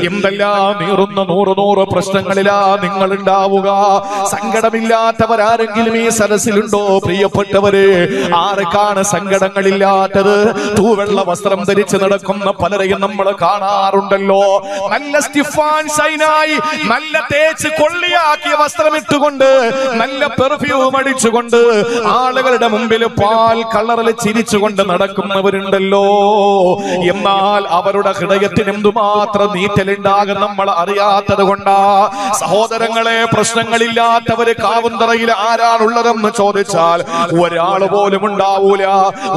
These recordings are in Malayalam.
എന്തെല്ലാം നീറുന്ന നൂറ് പ്രശ്നങ്ങളിലാ നിങ്ങൾ ഉണ്ടാവുക. സങ്കടമില്ലാത്തവരാരെങ്കിലും ഈ സദസ്സിലുണ്ടോ പ്രിയപ്പെട്ടവര്? ആർക്കാണ് സങ്കടങ്ങളില്ലാത്തത്? തൂവെള്ള വസ്ത്രം ധരിച്ച് നടക്കുന്ന പലരെയും നമ്മൾ കാണാറുണ്ടല്ലോ. നല്ല സ്റ്റിഫാൻ ഷൈനായി നല്ല തേച്ച് കൊള്ളിയാക്കിയ വസ്ത്രം ഇട്ടുകൊണ്ട് നല്ല പെർഫ്യൂം അടിച്ചുകൊണ്ട് ആളുകളുടെ മുമ്പിൽ പാൽ കളറിൽ ചിരിച്ചുകൊണ്ട് നടക്കുന്നവരുണ്ടല്ലോ. എന്നാൽ അവരുടെ ഹൃദയത്തിന് എന്തുമാത്രം നീറ്റലുണ്ടാകും നമ്മൾ അറിയാത്തത് കൊണ്ടാ. സഹോദരങ്ങളെ, പ്രശ്നങ്ങളില്ലാത്തവര് കാവുന്തറയിൽ ആരാണുള്ളതെന്ന് ചോദിച്ചാൽ ഒരാൾ പോലും ഉണ്ടാവൂല.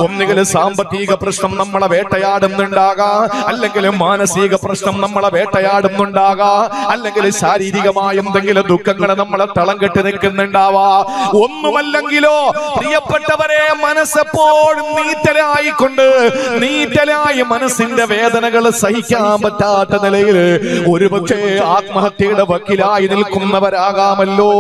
ഒന്നുകിൽ സാമ്പത്തിക പ്രശ്നം നമ്മളെ വേട്ടയാടുന്നുണ്ടാകാം, അല്ലെങ്കിൽ മാനസിക പ്രശ്നം നമ്മളെ വേട്ടയാടുന്നുണ്ടാകാം, അല്ലെങ്കിൽ ശാരീരികമായ എന്തെങ്കിലും ദുഃഖങ്ങൾ നമ്മളെ തളം കെട്ടി നിൽക്കുന്നുണ്ടാവാ. ഒന്നുമല്ലെങ്കിലോ പ്രിയപ്പെട്ടവരെ, മനസ്സെപ്പോഴും നീറ്റലായി മനസ്സിന്റെ വേദനകൾ സഹിക്കാൻ പറ്റാത്ത നിലയിൽ ഒരുപക്ഷെ ആത്മഹത്യയുടെ വക്കിലായി നിൽക്കുന്നവരാകാമല്ലോ.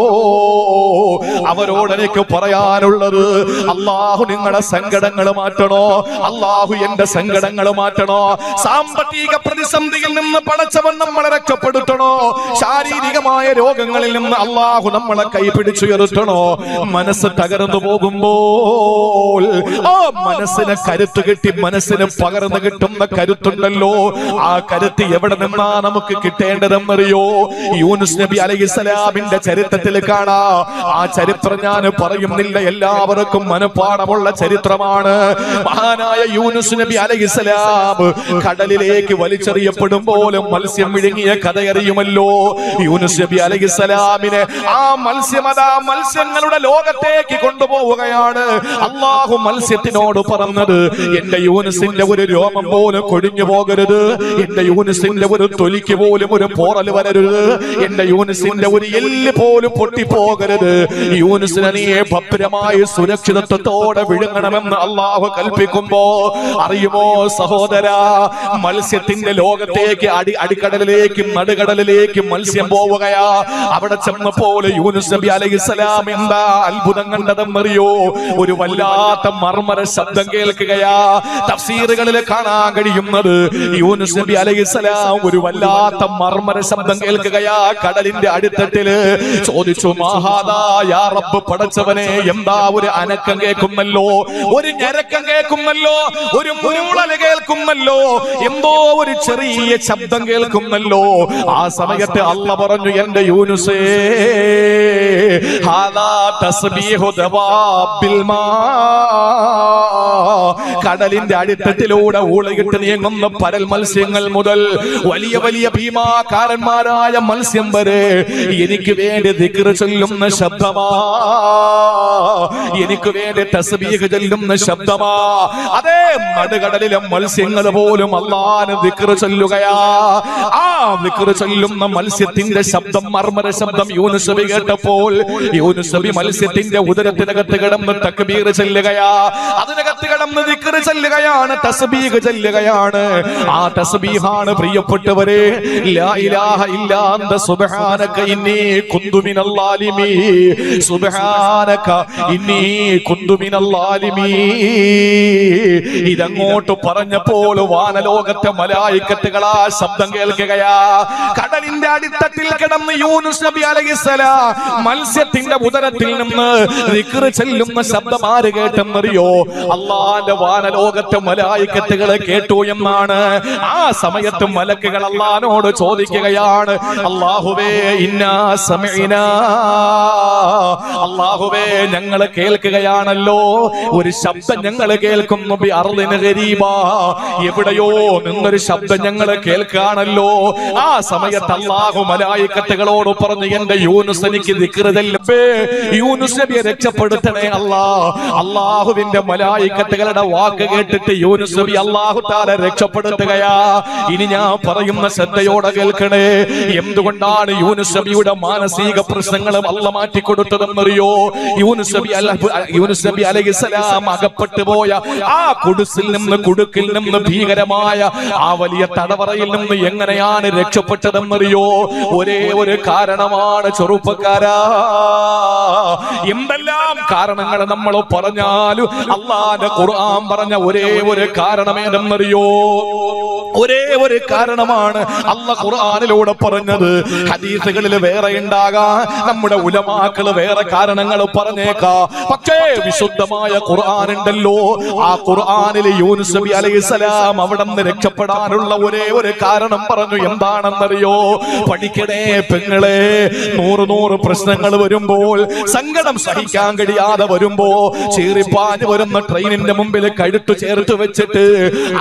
അവരോട് എനിക്ക് പറയാനുള്ളത്, അള്ളാഹു നിങ്ങളുടെ സങ്കടങ്ങൾ മാറ്റണോ? അള്ളാഹു എന്റെ സങ്കടങ്ങൾ മാറ്റണോ? സാമ്പത്തിക പ്രതിസന്ധിയിൽ നിന്ന് പടച്ചവൻ നമ്മളെ രക്ഷപ്പെടുത്തണോ? ശാരീരികമായ രോഗങ്ങളിൽ നിന്ന് അള്ളാഹു നമ്മളെ കൈപിടിച്ചുയർത്തണോ? മനസ്സ് തകർന്നു പോകുമ്പോൾ ആ മനസ്സിനെ കരുത്ത് കിട്ടി, മനസ്സിന് പകർന്നു കിട്ടുന്ന കരുത്തുണ്ടല്ലോ, ആ കരുത്ത് എവിടെ നിന്നാ നമുക്ക് കിട്ടേണ്ടതെന്നറിയോ? യൂനുസ് നബി അലൈഹിസ്സലാമിന്റെ ചരിത്രത്തിൽ കാണാ. ആ ചരിത്രം ഞാൻ പറയുന്നില്ല, എല്ലാവർക്കും മനഃപ്പാടമുള്ള ചരിത്രമാണ്. മഹാനായ യൂനുസ് നബി അലൈഹിസ്സലാം കടലിലേക്ക് വലിച്ചെറിയപ്പെടുമ്പോൾ മത്സ്യം വിഴുങ്ങിയ കഥയറിയുമല്ലോ. യൂനുസ് നബി അലൈഹിസ്സലാമിനെ ആ മത്സ്യങ്ങളുടെ ലോകത്തേക്ക് കൊണ്ടുപോവുകയാണ്. അള്ളാഹു മത്സ്യത്തിനോട് പറഞ്ഞത്, എന്റെ യൂനുസിന്റെ ഒരു രോമം പോലും കൊഴിഞ്ഞു പോകരുത്, എന്റെ യൂനുസിന്റെ ഒരു തൊലിക്ക് പോലും ഒരു പോറൽ വരരുത്, എന്റെ യൂനുസിന്റെ ഒരു എല്ല് പോലും പൊട്ടിപ്പോകരുത്. യൂനുസിനെ നീ ഭദ്രമായി സുരക്ഷിതത്വത്തോടെ വിഴുങ്ങണമെന്ന് അള്ളാഹു കൽപ്പിക്കുമ്പോ അറിയുമോ സഹോദരാ, മത്സ്യത്തിന്റെ ലോകത്തേക്ക് അടിക്കടലിലേക്കും നടുകടലിലേക്കും മത്സ്യം പോവുകയാ. അവിടെ ചെന്നപ്പോൾ യൂനുസ് നബി അലൈഹിസ്സലാം എന്താ അത്ഭുതം കണ്ടതെന്നറിയോ? ഒരു വല്ലാത്ത മർമര ശബ്ദം കേൾക്കുകയാ. തഫ്സീറുകളിൽ കാണാൻ കഴിയുന്നത്, യൂനുസ് നബി അലൈഹിസ്സലാം ഒരു വല്ലാത്ത മർമര ശബ്ദം കേൾക്കുകയാ കടലിന്റെ അടിത്തട്ടില്. ചോദിച്ചു, മഹാദാ യാ റബ്ബ്, പടച്ചവനെ, എന്താ ഒരു അനക്കം കേൾക്കുന്നല്ലോ, ഒരു ഞരക്കം കേൾക്കുന്നല്ലോ, ഒരു മൂളൽ കേൾക്കുന്നല്ലോ, എന്തോ ഒരു ചെറിയ ശബ്ദം കേൾക്കുന്നല്ലോ. ആ സമയത്ത് അല്ലാഹ് പറഞ്ഞു, എന്റെ യൂനുസേ, ഹാദാ തസ്ബീഹു ദവാബിൽ മാ, കടലിന്റെ അടിത്തട്ടിലൂടെ ഊളയിട്ട് നീങ്ങുന്ന പരൽ മത്സ്യങ്ങൾ മുതൽ വലിയ വലിയ ഭീമാകാരന്മാരായ മത്സ്യം വരെ എനിക്ക് വേണ്ടി ദിക്ർ ചൊല്ലുന്ന ശബ്ദമാ, എനിക്ക് വേണ്ടി തസ്ബീഹ് ചൊല്ലുന്ന ശബ്ദമാ. അതേ നടുകടലിലെ മത്സ്യങ്ങൾ പോലും അല്ലാഹുവിനെ ദിക്ർ ചൊല്ലുകയാ. ആ ദിക്ർ ചൊല്ലുന്ന മത്സ്യത്തിന്റെ ശബ്ദം, മർമര ശബ്ദം യൂനുസ് നബി കേട്ടപ്പോൾ യൂനുസ് നബി മത്സ്യത്തിന്റെ ഉദരത്തിനകത്ത് കിടന്ന് തക്ബീർ ചൊല്ലുകയാ. അതിനകത്ത് കിടന്ന് ദിക്ർ ചൊല്ലുകയാണ്, തസ്ബീഹ് ചൊല്ലുകയാണ്. ആ തസ്ബീഹാണ് പ്രിയപ്പെട്ടവരെ, ലാ ഇലാഹ ഇല്ലാ അന്ത സുബ്ഹാനക ഇന്നി കുന്തു മിനൽ ളാലിമീൻ, സുബ്ഹാനക ഇന്നി കുന്തു മിനൽ ളാലിമീൻ. ഇതങ്ങോട്ട് പറഞ്ഞപ്പോൾ വാനലോകത്തെ മലായികത്തുകൾ ആ ശബ്ദം കേൾക്കുകയാ. കടലിന്റെ അടിത്തട്ടിൽ കിടന്ന് യൂനുസ് നബി അലൈഹിസ്സലാം മത്സ്യത്തിന്റെ ഉദരത്തിൽ നിന്ന് ദിക്ർ ചൊല്ലുന്ന ശബ്ദം ആര് കേട്ടെന്നറിയോ? അല്ലാഹുവിന്റെ വാനലോകത്തെ മലായികത്തുകൾ കേട്ടു എന്നാണ്. ആ സമയത്ത് മലക്കുകൾ അല്ലാഹുവിനോട് ചോദിക്കുകയാണ്, അല്ലാഹുവേ, ഇന്നാ സമഇനാ, അല്ലാഹുവേ, ഞങ്ങൾ കേൾക്കുകയാണല്ലോ, ഒരു ശബ്ദം ഞങ്ങൾ കേൾക്കുന്നു, ബി അർളിൻ ഗരീബാ, എവിടെയോ നിന്നൊരു ശബ്ദം ഞങ്ങൾ കേൾക്കാണല്ലോ. ആ സമയത്ത് അല്ലാഹു മലായികത്തുകളോട് പറഞ്ഞു, എന്റെ യൂനുസ് എനിക്ക് ദിക്ർ ചൊല്ലപ്പേ, യൂനുസ് നബിയെ രക്ഷപ്പെടുത്തണേ അല്ലാ. അല്ലാഹുവിന്റെ മലായികത്തുകളുടെ വാക്ക് കേട്ടിട്ട് യൂനുസ് നബി അല്ലാഹു തആല രക്ഷപ്പെടുത്തുകയാ. ഇനി ഞാൻ പറയുന്ന ശ്രദ്ധയോടെ കേൾക്കണേ. എന്തുകൊണ്ടാണ് യൂനുസ് നബിയുടെ മാനസിക പ്രശ്നങ്ങളും അല്ലാഹു മാറ്റിക്കൊടുത്തതെന്നറിയോ? യൂനുസ് നബി അലൈഹിസ്സലാം അകപ്പെട്ടു പോയ ആ കുടുക്കിൽ നിന്ന് ഭീകരമായ ആ വലിയ തടവറയിൽ നിന്ന് എങ്ങനെയാണ് രക്ഷപ്പെട്ടതെന്നറിയോ? ഒരേ ഒരു കാരണമാണ് ചെറുപ്പക്കാരാ. എന്തെല്ലാം കാരണങ്ങൾ നമ്മൾ പറഞ്ഞാലും അല്ലാഹുവിന്റെ ഖുർആൻ പറഞ്ഞ ഒരേ ഒരു കാരണമേതെന്നറിയോ? ഒരേ ഒരു കാരണമാണ്, കാര്യമാണ് അല്ലാഹു ഖുർആനിലൂടെ പറഞ്ഞത്. ഹദീസുകളിൽ വേറെ ഉണ്ടാകാം, നമ്മുടെ ഉലമാക്കള് വേറെ കാരണങ്ങൾ പറഞ്ഞേക്കാം. പക്ഷേ വിശുദ്ധമായ ഖുർആൻ ഉണ്ടല്ലോ, ആ ഖുർആനിൽ യൂനുസ് നബി അലൈഹിസ്സലാം അവിടെ നിന്ന് രക്ഷപ്പെടാനുള്ള ഒരേ ഒരു കാരണം പറഞ്ഞു. എന്താണെന്നറിയോ? പഠിക്കണേ പെങ്ങളെ, 100 പ്രശ്നങ്ങൾ വരുമ്പോൾ, സങ്കടം സഹിക്കാൻ കഴിയാതെ വരുമ്പോ, ചീറിപ്പാഞ്ഞ് വരുന്ന ട്രെയിനിന്റെ മുമ്പിൽ കഴുത്തു ചേർത്ത് വെച്ചിട്ട്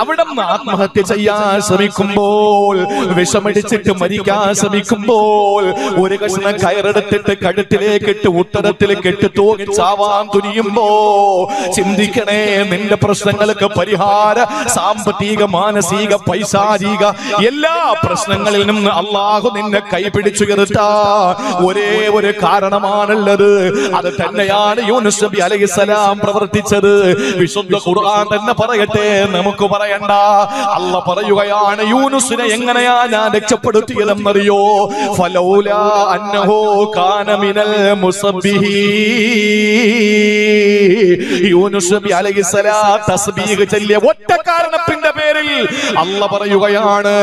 അവിടെ നിന്ന് ആത്മഹത്യ ചെയ്യാൻ ശ്രമിക്കുമ്പോൾ, വിഷമടിച്ചിട്ട് മരിക്കാൻ ശ്രമിക്കുമ്പോൾ, ഒരു കഷ്ണം കയറെടുത്തിട്ട് കഴുത്തിലേക്കിട്ട് ഉത്തരത്തിൽ കെട്ടിത്തൂങ്ങി ചാവാൻ തുനിയുമ്പോ ചിന്തിക്കണേ, നിന്റെ പ്രശ്നങ്ങൾക്ക് പരിഹാര, സാമ്പത്തിക, മാനസിക, പൈശാചിക എല്ലാ പ്രശ്നങ്ങളിൽ നിന്ന് അള്ളാഹു നിന്നെ കൈപിടിച്ചുയർത്താ ഒരേ ഒരു കാരണമാണുള്ളത്. അത് തന്നെയാണ് യൂനുസ് നബി അലൈഹിസ്സലാം പ്രവർത്തിച്ചത്. വിശുദ്ധ ഖുർആൻ തന്നെ പറയട്ടെ, നമുക്ക് പറയണ്ട. അല്ലാഹ് പറയുകയാണ്, യൂനുസിനെ എങ്ങനെയാ ഞാൻ രക്ഷപ്പെടുത്തിയതെന്നറിയോ? ഫലൗലാ അന്നഹു കാന മിനൽ മുസബ്ബിഹീൻ. യൂനുസ് നബി അലൈഹിസ്സലാം തസ്ബീഹ് ചൊല്ലിയ ഒറ്റ കാരണത്തിന്റെ പേരിൽ അല്ലാഹ് പറയുകയാണ്,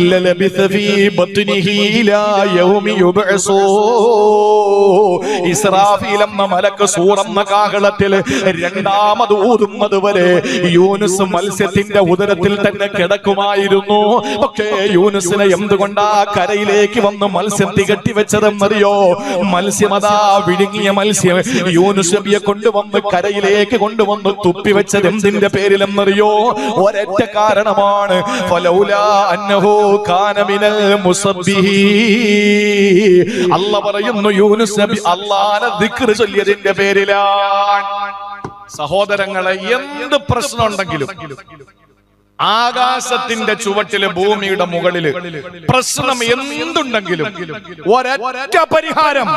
ലലബിസ ഫീ ബത്നിഹി ഇലാ യൗമി യുബ്അസൂ. ഇസ്രാഫീൽ എന്ന മലക്ക് സൂറന്ന കാഹളത്തിൽ രണ്ടാമത് ഊതുന്നത് വരെ യൂനുസ് മത്സ്യത്തിന്റെ ഉദരത്തിൽ തന്നെ കിടക്കുമായിരുന്നു. പക്ഷേ യൂനുസിനെ എന്തുകൊണ്ടാ കരയിലേക്ക് വന്ന് മത്സ്യം തികട്ടി വെച്ചതെന്നറിയോ? മത്സ്യമതാ വിഴുങ്ങിയ മത്സ്യം യൂനുസ് നബിയെ കൊണ്ടുവന്ന് കരയിലേക്ക് കൊണ്ടുവന്ന് തുപ്പിവെച്ചത് എന്തിന്റെ പേരിലെന്നറിയോ? ഒരൊറ്റ കാരണമാണ്, ഫലൗലാ അന്നഹു കാന മിനൽ മുസബ്ബിഹീൻ. അല്ലാഹ് പറയുന്നു, യൂനുസ് നബി അല്ലാഹുവിനെ ദിക്ർ ചൊല്ലിയതിന്റെ പേരിലാണ്. സഹോദരങ്ങളെ, എന്ത് പ്രശ്നം ഉണ്ടെങ്കിലും, ആകാശത്തിന്റെ ചുവട്ടില്, ഭൂമിയുടെ മുകളില് പ്രശ്നം എന്തുണ്ടെങ്കിലും ഒരൊറ്റ പരിഹാരം,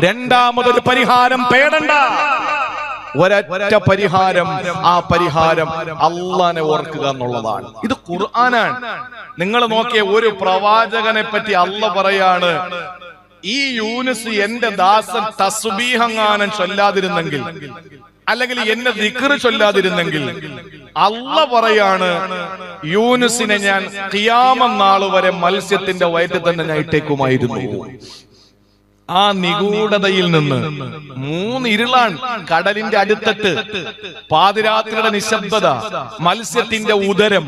രണ്ടാമതൊരു പരിഹാരം തേടണ്ട. ഒരൊറ്റ പരിഹാരം, ആ പരിഹാരം അള്ളാനെ ഓർക്കുക എന്നുള്ളതാണ്. ഇത് ഖുർആനാണ്. നിങ്ങൾ നോക്കിയ ഒരു പ്രവാചകനെ പറ്റി അള്ളാഹ് പറയാണ്, ഈ യൂനുസ് എന്റെ ദാസൻ തസ്ബീഹങ്ങാനം ചൊല്ലാതിരുന്നെങ്കിൽ, അല്ലെങ്കിൽ എന്നെ ദിക്ർ ചൊല്ലാതിരുന്നെങ്കിൽ, അള്ളാഹ് പറയാണ്, യൂനുസിനെ ഞാൻ ഖിയാമത്ത് നാൾ വരെ മത്സ്യത്തിന്റെ വയറ്റിൽ തന്നെ ഞാൻ ഇട്ടേക്കുമായിരുന്നു. ആ നിഗൂഢതയിൽ നിന്ന് 3 ഇരുളാൻ കടലിന്റെ അടുത്തട്ട്, പാതിരാത്രിയുടെ നിശബ്ദത, മത്സ്യത്തിന്റെ ഉദരം,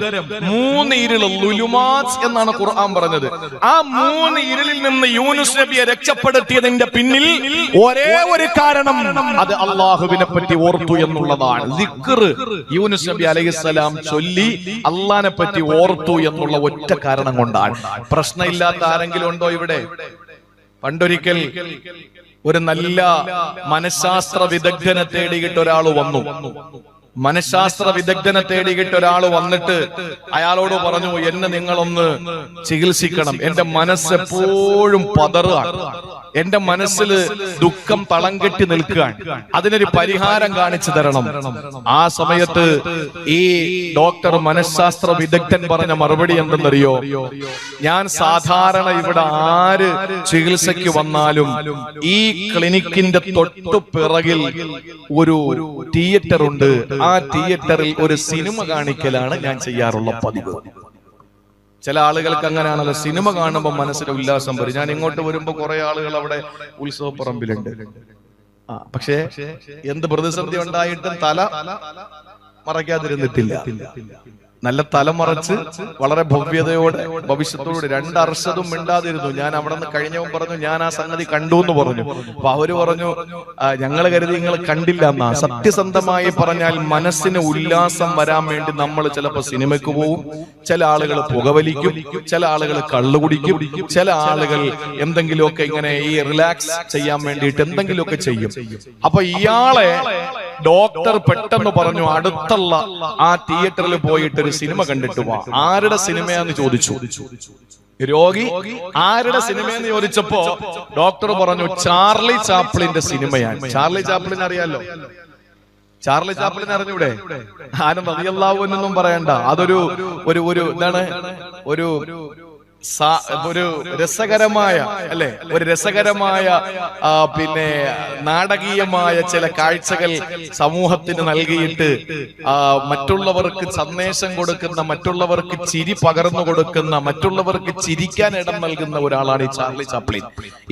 3 ഇരുള്, ലുലുമാത്ത് എന്നാണ് ഖുർആൻ പറഞ്ഞത്. ആ 3 ഇരുളിൽ നിന്ന് യൂനുസ് നബിയെ രക്ഷപ്പെടുത്തിയതിന്റെ പിന്നിൽ ഒരേ ഒരു കാരണം, അത് അള്ളാഹുവിനെ പറ്റി ഓർത്തു എന്നുള്ളതാണ്. ദിക്ർ യൂനുസ് നബി അലൈഹിസ്സലാം ചൊല്ലി അള്ളാഹിനെ പറ്റി ഓർത്തു എന്നുള്ള ഒറ്റ കാരണം കൊണ്ടാണ്. പ്രശ്നമില്ലാത്ത ആരെങ്കിലും ഉണ്ടോ ഇവിടെ? പണ്ടൊരിക്കൽ ഒരു നല്ല മനഃശാസ്ത്ര വിദഗ്ധനെ തേടിയിട്ട് ഒരാൾ വന്നു. മനഃശാസ്ത്ര വിദഗ്ധനെ തേടിയിട്ട് ഒരാൾ വന്നിട്ട് അയാളോട് പറഞ്ഞു, എന്നെ നിങ്ങളൊന്ന് ചികിത്സിക്കണം, എന്റെ മനസ്സെപ്പോഴും പതറുകയാണ്, എന്റെ മനസ്സിൽ ദുഃഖം തളം കെട്ടി നിൽക്കുകയാണ്, അതിനൊരു പരിഹാരം കാണിച്ചു തരണം. ആ സമയത്ത് ഈ ഡോക്ടർ, മനഃശാസ്ത്ര വിദഗ്ധൻ പറഞ്ഞ മറുപടി എന്തെന്നറിയോ? ഞാൻ സാധാരണ ഇവിടെ ആര് ചികിത്സയ്ക്ക് വന്നാലും ഈ ക്ലിനിക്കിന്റെ തൊട്ടു പിറകിൽ ഒരു തിയേറ്റർ ഉണ്ട്, ആ തിയേറ്ററിൽ ഒരു സിനിമ കാണിക്കലാണ് ഞാൻ ചെയ്യാറുള്ള പതിവ്. ചില ആളുകൾക്ക് അങ്ങനെയാണല്ലോ, സിനിമ കാണുമ്പോൾ മനസ്സിന് ഉല്ലാസം വരും. ഞാൻ ഇങ്ങോട്ട് വരുമ്പോ കുറെ ആളുകൾ അവിടെ ഉത്സവപ്പറമ്പിലുണ്ട്. പക്ഷേ എന്ത് പ്രതിസന്ധി ഉണ്ടായിട്ടും തല മറയ്ക്കാതിരുന്നിട്ടില്ല. നല്ല തലമറച്ച് വളരെ ഭവ്യതയോടെ, ഭവിഷ്യത്തോടെ 2 അർഷതും മിണ്ടാതിരുന്നു. ഞാൻ അവിടെ നിന്ന് കഴിഞ്ഞവൻ പറഞ്ഞു, ഞാൻ ആ സംഗതി കണ്ടു എന്ന് പറഞ്ഞു. അപ്പൊ അവര് പറഞ്ഞു, ഞങ്ങൾ കരുതി നിങ്ങൾ കണ്ടില്ല എന്നാ. സത്യസന്ധമായി പറഞ്ഞാൽ മനസ്സിന് ഉല്ലാസം വരാൻ വേണ്ടി നമ്മൾ ചിലപ്പോ സിനിമയ്ക്ക് പോവും, ചില ആളുകൾ പുകവലിക്കും, ചില ആളുകൾ കള്ളുകുടിക്കും, ചില ആളുകൾ എന്തെങ്കിലുമൊക്കെ ഇങ്ങനെ ഈ റിലാക്സ് ചെയ്യാൻ വേണ്ടിയിട്ട് എന്തെങ്കിലുമൊക്കെ ചെയ്യും. അപ്പൊ ഇയാളെ ഡോക്ടർ പെട്ടെന്ന് പറഞ്ഞു, അടുത്തുള്ള ആ തിയേറ്ററിൽ പോയിട്ട് ഒരു സിനിമ കണ്ടിട്ട് വാ. ആരുടെ സിനിമയാന്ന് ചോദിച്ചു. രോഗി ആരുടെ സിനിമയെന്ന് ചോദിച്ചപ്പോ ഡോക്ടർ പറഞ്ഞു, ചാർലി ചാപ്ലിന്റെ സിനിമയാണ്. ചാർലി ചാപ്ലിൻ അറിയാലോ? ചാർലി ചാപ്ലിൻ അറിഞ്ഞൂടെ? ആരും റളിയല്ലാഹു അൻഹു എന്നൊന്നും പറയണ്ട. അതൊരു എന്താണ്, ഒരു ഒരു രസകരമായ അല്ലെ, ഒരു രസകരമായ പിന്നെ നാടകീയമായ ചില കാഴ്ചകൾ സമൂഹത്തിന് നൽകിയിട്ട് മറ്റുള്ളവർക്ക് സന്ദേശം കൊടുക്കുന്ന, മറ്റുള്ളവർക്ക് ചിരി പകർന്നു കൊടുക്കുന്ന, മറ്റുള്ളവർക്ക് ചിരിക്കാൻ ഇടം നൽകുന്ന ഒരാളാണ് ഈ ചാർലി ചാപ്ലിൻ.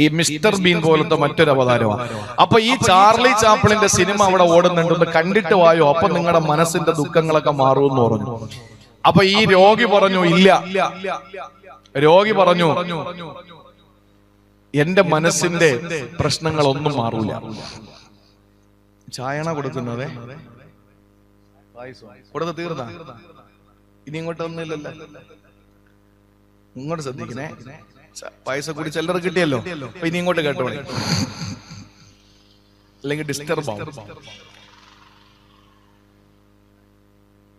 ഈ മിസ്റ്റർ ബീൻ പോലത്തെ മറ്റൊരു അവതാരമാണ്. അപ്പൊ ഈ ചാർലി ചാപ്ലിന്റെ സിനിമ അവിടെ ഓടുന്നുണ്ട്, കണ്ടിട്ട് വായോ, അപ്പൊ നിങ്ങളുടെ മനസ്സിന്റെ ദുഃഖങ്ങളൊക്കെ മാറുമെന്ന് പറഞ്ഞു. അപ്പൊ ഈ രോഗി പറഞ്ഞു ഇല്ല. രോഗി പറഞ്ഞു എന്റെ മനസ്സിന്റെ പ്രശ്നങ്ങളൊന്നും മാറൂല. ചായണ കൊടുക്കുന്നതേ കൊടുത്ത് തീർന്ന, ഇനി ഇങ്ങോട്ടൊന്നുമില്ലല്ലോ, ഇങ്ങോട്ട് ശ്രദ്ധിക്കണേ. പായസം കൂടി ചില്ലറ കിട്ടിയല്ലോ, അപ്പൊ ഇനി ഇങ്ങോട്ട് കേട്ടോ, അല്ലെങ്കിൽ ഡിസ്റ്റർബ് ആവും.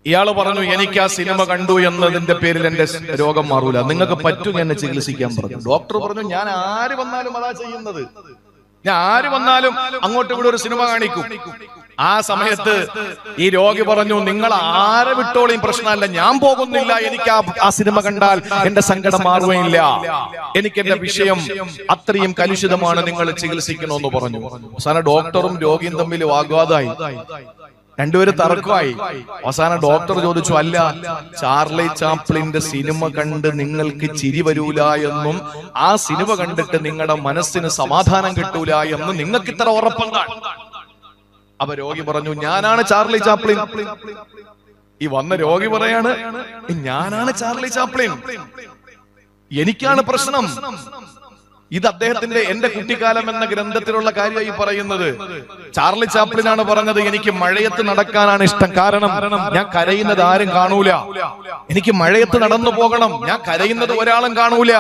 ഇയാള് പറഞ്ഞു എനിക്ക് ആ സിനിമ കണ്ടു എന്നതിന്റെ പേരിൽ എന്റെ രോഗം മാറൂല, നിങ്ങൾക്ക് പറ്റും എന്നെ ചികിത്സിക്കാൻ പറഞ്ഞു. ഡോക്ടർ പറഞ്ഞു ഞാൻ ആര് വന്നാലും അതാ ചെയ്യുന്നത്, ഞാൻ ആര് വന്നാലും അങ്ങോട്ട് ഇവിടെ ഒരു സിനിമ കാണിക്കും. ആ സമയത്ത് ഈ രോഗി പറഞ്ഞു നിങ്ങൾ ആരെ വിട്ടോളിയും പ്രശ്നമല്ല, ഞാൻ പോകുന്നില്ല, എനിക്ക് ആ സിനിമ കണ്ടാൽ എന്റെ സങ്കടം മാറുകയില്ല, എനിക്ക് എന്റെ വിഷയം അത്രയും കലുഷിതമാണ്, നിങ്ങൾ ചികിത്സിക്കണമെന്ന് പറഞ്ഞു. അവസാനം ഡോക്ടറും രോഗിയും തമ്മിൽ വാഗ്വാദമായി, രണ്ടുപേരും തർക്കമായി. അവസാനം ഡോക്ടർ ചോദിച്ചു അല്ല, ചാർലി ചാപ്ലിന്റെ സിനിമ കണ്ട് നിങ്ങൾക്ക് ചിരി വരൂല എന്നും ആ സിനിമ കണ്ടിട്ട് നിങ്ങളുടെ മനസ്സിന് സമാധാനം കിട്ടൂല എന്നും നിങ്ങൾക്ക് ഇത്ര ഉറപ്പെന്താണ്? അപ്പൊ രോഗി പറഞ്ഞു ഞാനാണ് ചാർലി ചാപ്ലിൻ. ഈ വന്ന രോഗി പറയാണ് ഞാനാണ് ചാർലി ചാപ്ലിൻ, എനിക്കാണ് പ്രശ്നം. ഇത് അദ്ദേഹത്തിന്റെ എന്റെ കുട്ടിക്കാലം എന്ന ഗ്രന്ഥത്തിലുള്ള കാര്യമായി പറയുന്നത്. ചാർലി ചാപ്ലിനാണ് പറഞ്ഞത് എനിക്ക് മഴയത്ത് നടക്കാനാണ് ഇഷ്ടം, കാരണം ഞാൻ കരയുന്നത് ആരും കാണൂല, എനിക്ക് മഴയത്ത് നടന്നു പോകണം, ഞാൻ കരയുന്നത് ഒരാളും കാണൂല,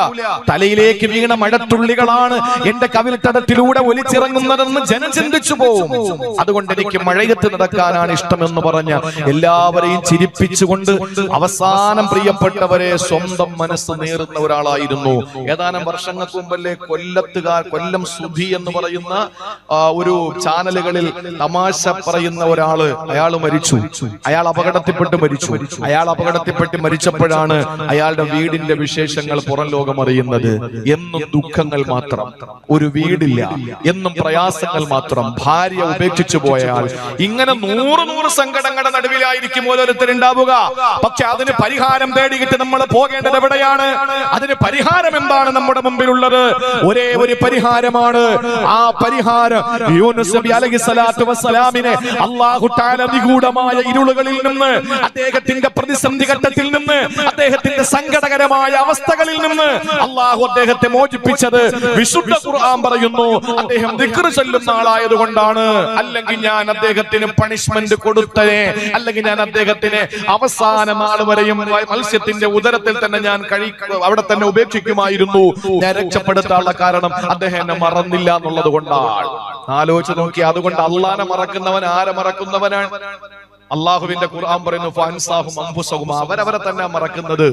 തലയിലേക്ക് വീണ മഴത്തുള്ളികളാണ് എന്റെ കവിൾത്തടത്തിലൂടെ ഒലിച്ചിറങ്ങുന്നതെന്ന് ജനം ചിന്തിച്ചു പോകും, അതുകൊണ്ട് എനിക്ക് മഴയത്ത് നടക്കാനാണ് ഇഷ്ടമെന്ന് പറഞ്ഞ എല്ലാവരെയും ചിരിപ്പിച്ചുകൊണ്ട് അവസാനം പ്രിയപ്പെട്ടവരെ സ്വന്തം മനസ്സ് നേറുന്ന ഒരാളായിരുന്നു. ഏതാനും വർഷങ്ങൾക്ക് മുമ്പല്ലേ കൊല്ലം സുധി എന്ന് പറയുന്ന ഒരു ചാനലുകളിൽ തമാശ പറയുന്ന ഒരാള്, അയാൾ മരിച്ചു, അയാൾ അപകടത്തിൽപ്പെട്ട് മരിച്ചു. അയാൾ അപകടത്തിൽപ്പെട്ട് മരിച്ചപ്പോഴാണ് അയാളുടെ വീടിന്റെ വിശേഷങ്ങൾ പുറം ലോകം അറിയുന്നത്. എന്നും ദുഃഖങ്ങൾ മാത്രം, ഒരു വീടില്ല, എന്നും പ്രയാസങ്ങൾ മാത്രം, ഭാര്യ ഉപേക്ഷിച്ചു പോയാൽ, ഇങ്ങനെ 100 സങ്കടങ്ങളുടെ നടുവിലായിരിക്കും ഓരോരുത്തരുണ്ടാവുക. പക്ഷെ അതിന് പരിഹാരം തേടിയിട്ട് നമ്മൾ പോകേണ്ടത് എവിടെയാണ്? അതിന് പരിഹാരം എന്താണ് നമ്മുടെ മുമ്പിലുള്ളത്? ഒരേ ഒരു പരിഹാരമാണ്. ആ പരിഹാരം യൂനുസ് നബി അലൈഹിസ്സലാത്തു വസ്സലാമിനെ അല്ലാഹു തആല നിഗൂഢമായ ഇരുളുകളിൽ നിന്ന്, അദ്ദേഹത്തിന്റെ പ്രതിസന്ധി ഘട്ടത്തിൽ നിന്ന്, അദ്ദേഹത്തിന്റെ സങ്കടകരമായ അവസ്ഥകളിൽ നിന്ന് അല്ലാഹു അദ്ദേഹത്തെ മോചിപ്പിച്ചത് വിശുദ്ധ ഖുർആൻ പറയുന്നു അദ്ദേഹം ദിക്ർ ചൊല്ലുന്ന ആളായതുകൊണ്ടാണ്. അല്ലെങ്കിൽ ഞാൻ അദ്ദേഹത്തിന് പണിഷ്മെന്റ് കൊടുത്തേ, അല്ലെങ്കിൽ ഞാൻ അദ്ദേഹത്തിന് അവസാന നാൾ വരെയും മത്സ്യത്തിന്റെ ഉദരത്തിൽ തന്നെ ഞാൻ അവിടെ തന്നെ ഉപേക്ഷിക്കുമായിരുന്നു. ഞാൻ രക്ഷപ്പെടുത്താനുള്ള കാരണം അദ്ദേഹം എന്നെ മറന്നില്ല എന്നുള്ളത് കൊണ്ടാണ്. ആലോചിച്ച് നോക്കി, അതുകൊണ്ട് അള്ളാനെ മറക്കുന്നവൻ ആരെ മറക്കുന്നവനാണ്? അള്ളാഹുവിന്റെ ഖുർആൻ പറയുന്നു ഫഅൻസാഹും അൻഫുസഹും, അവരവരെ തന്നെ മറക്കുന്നത്.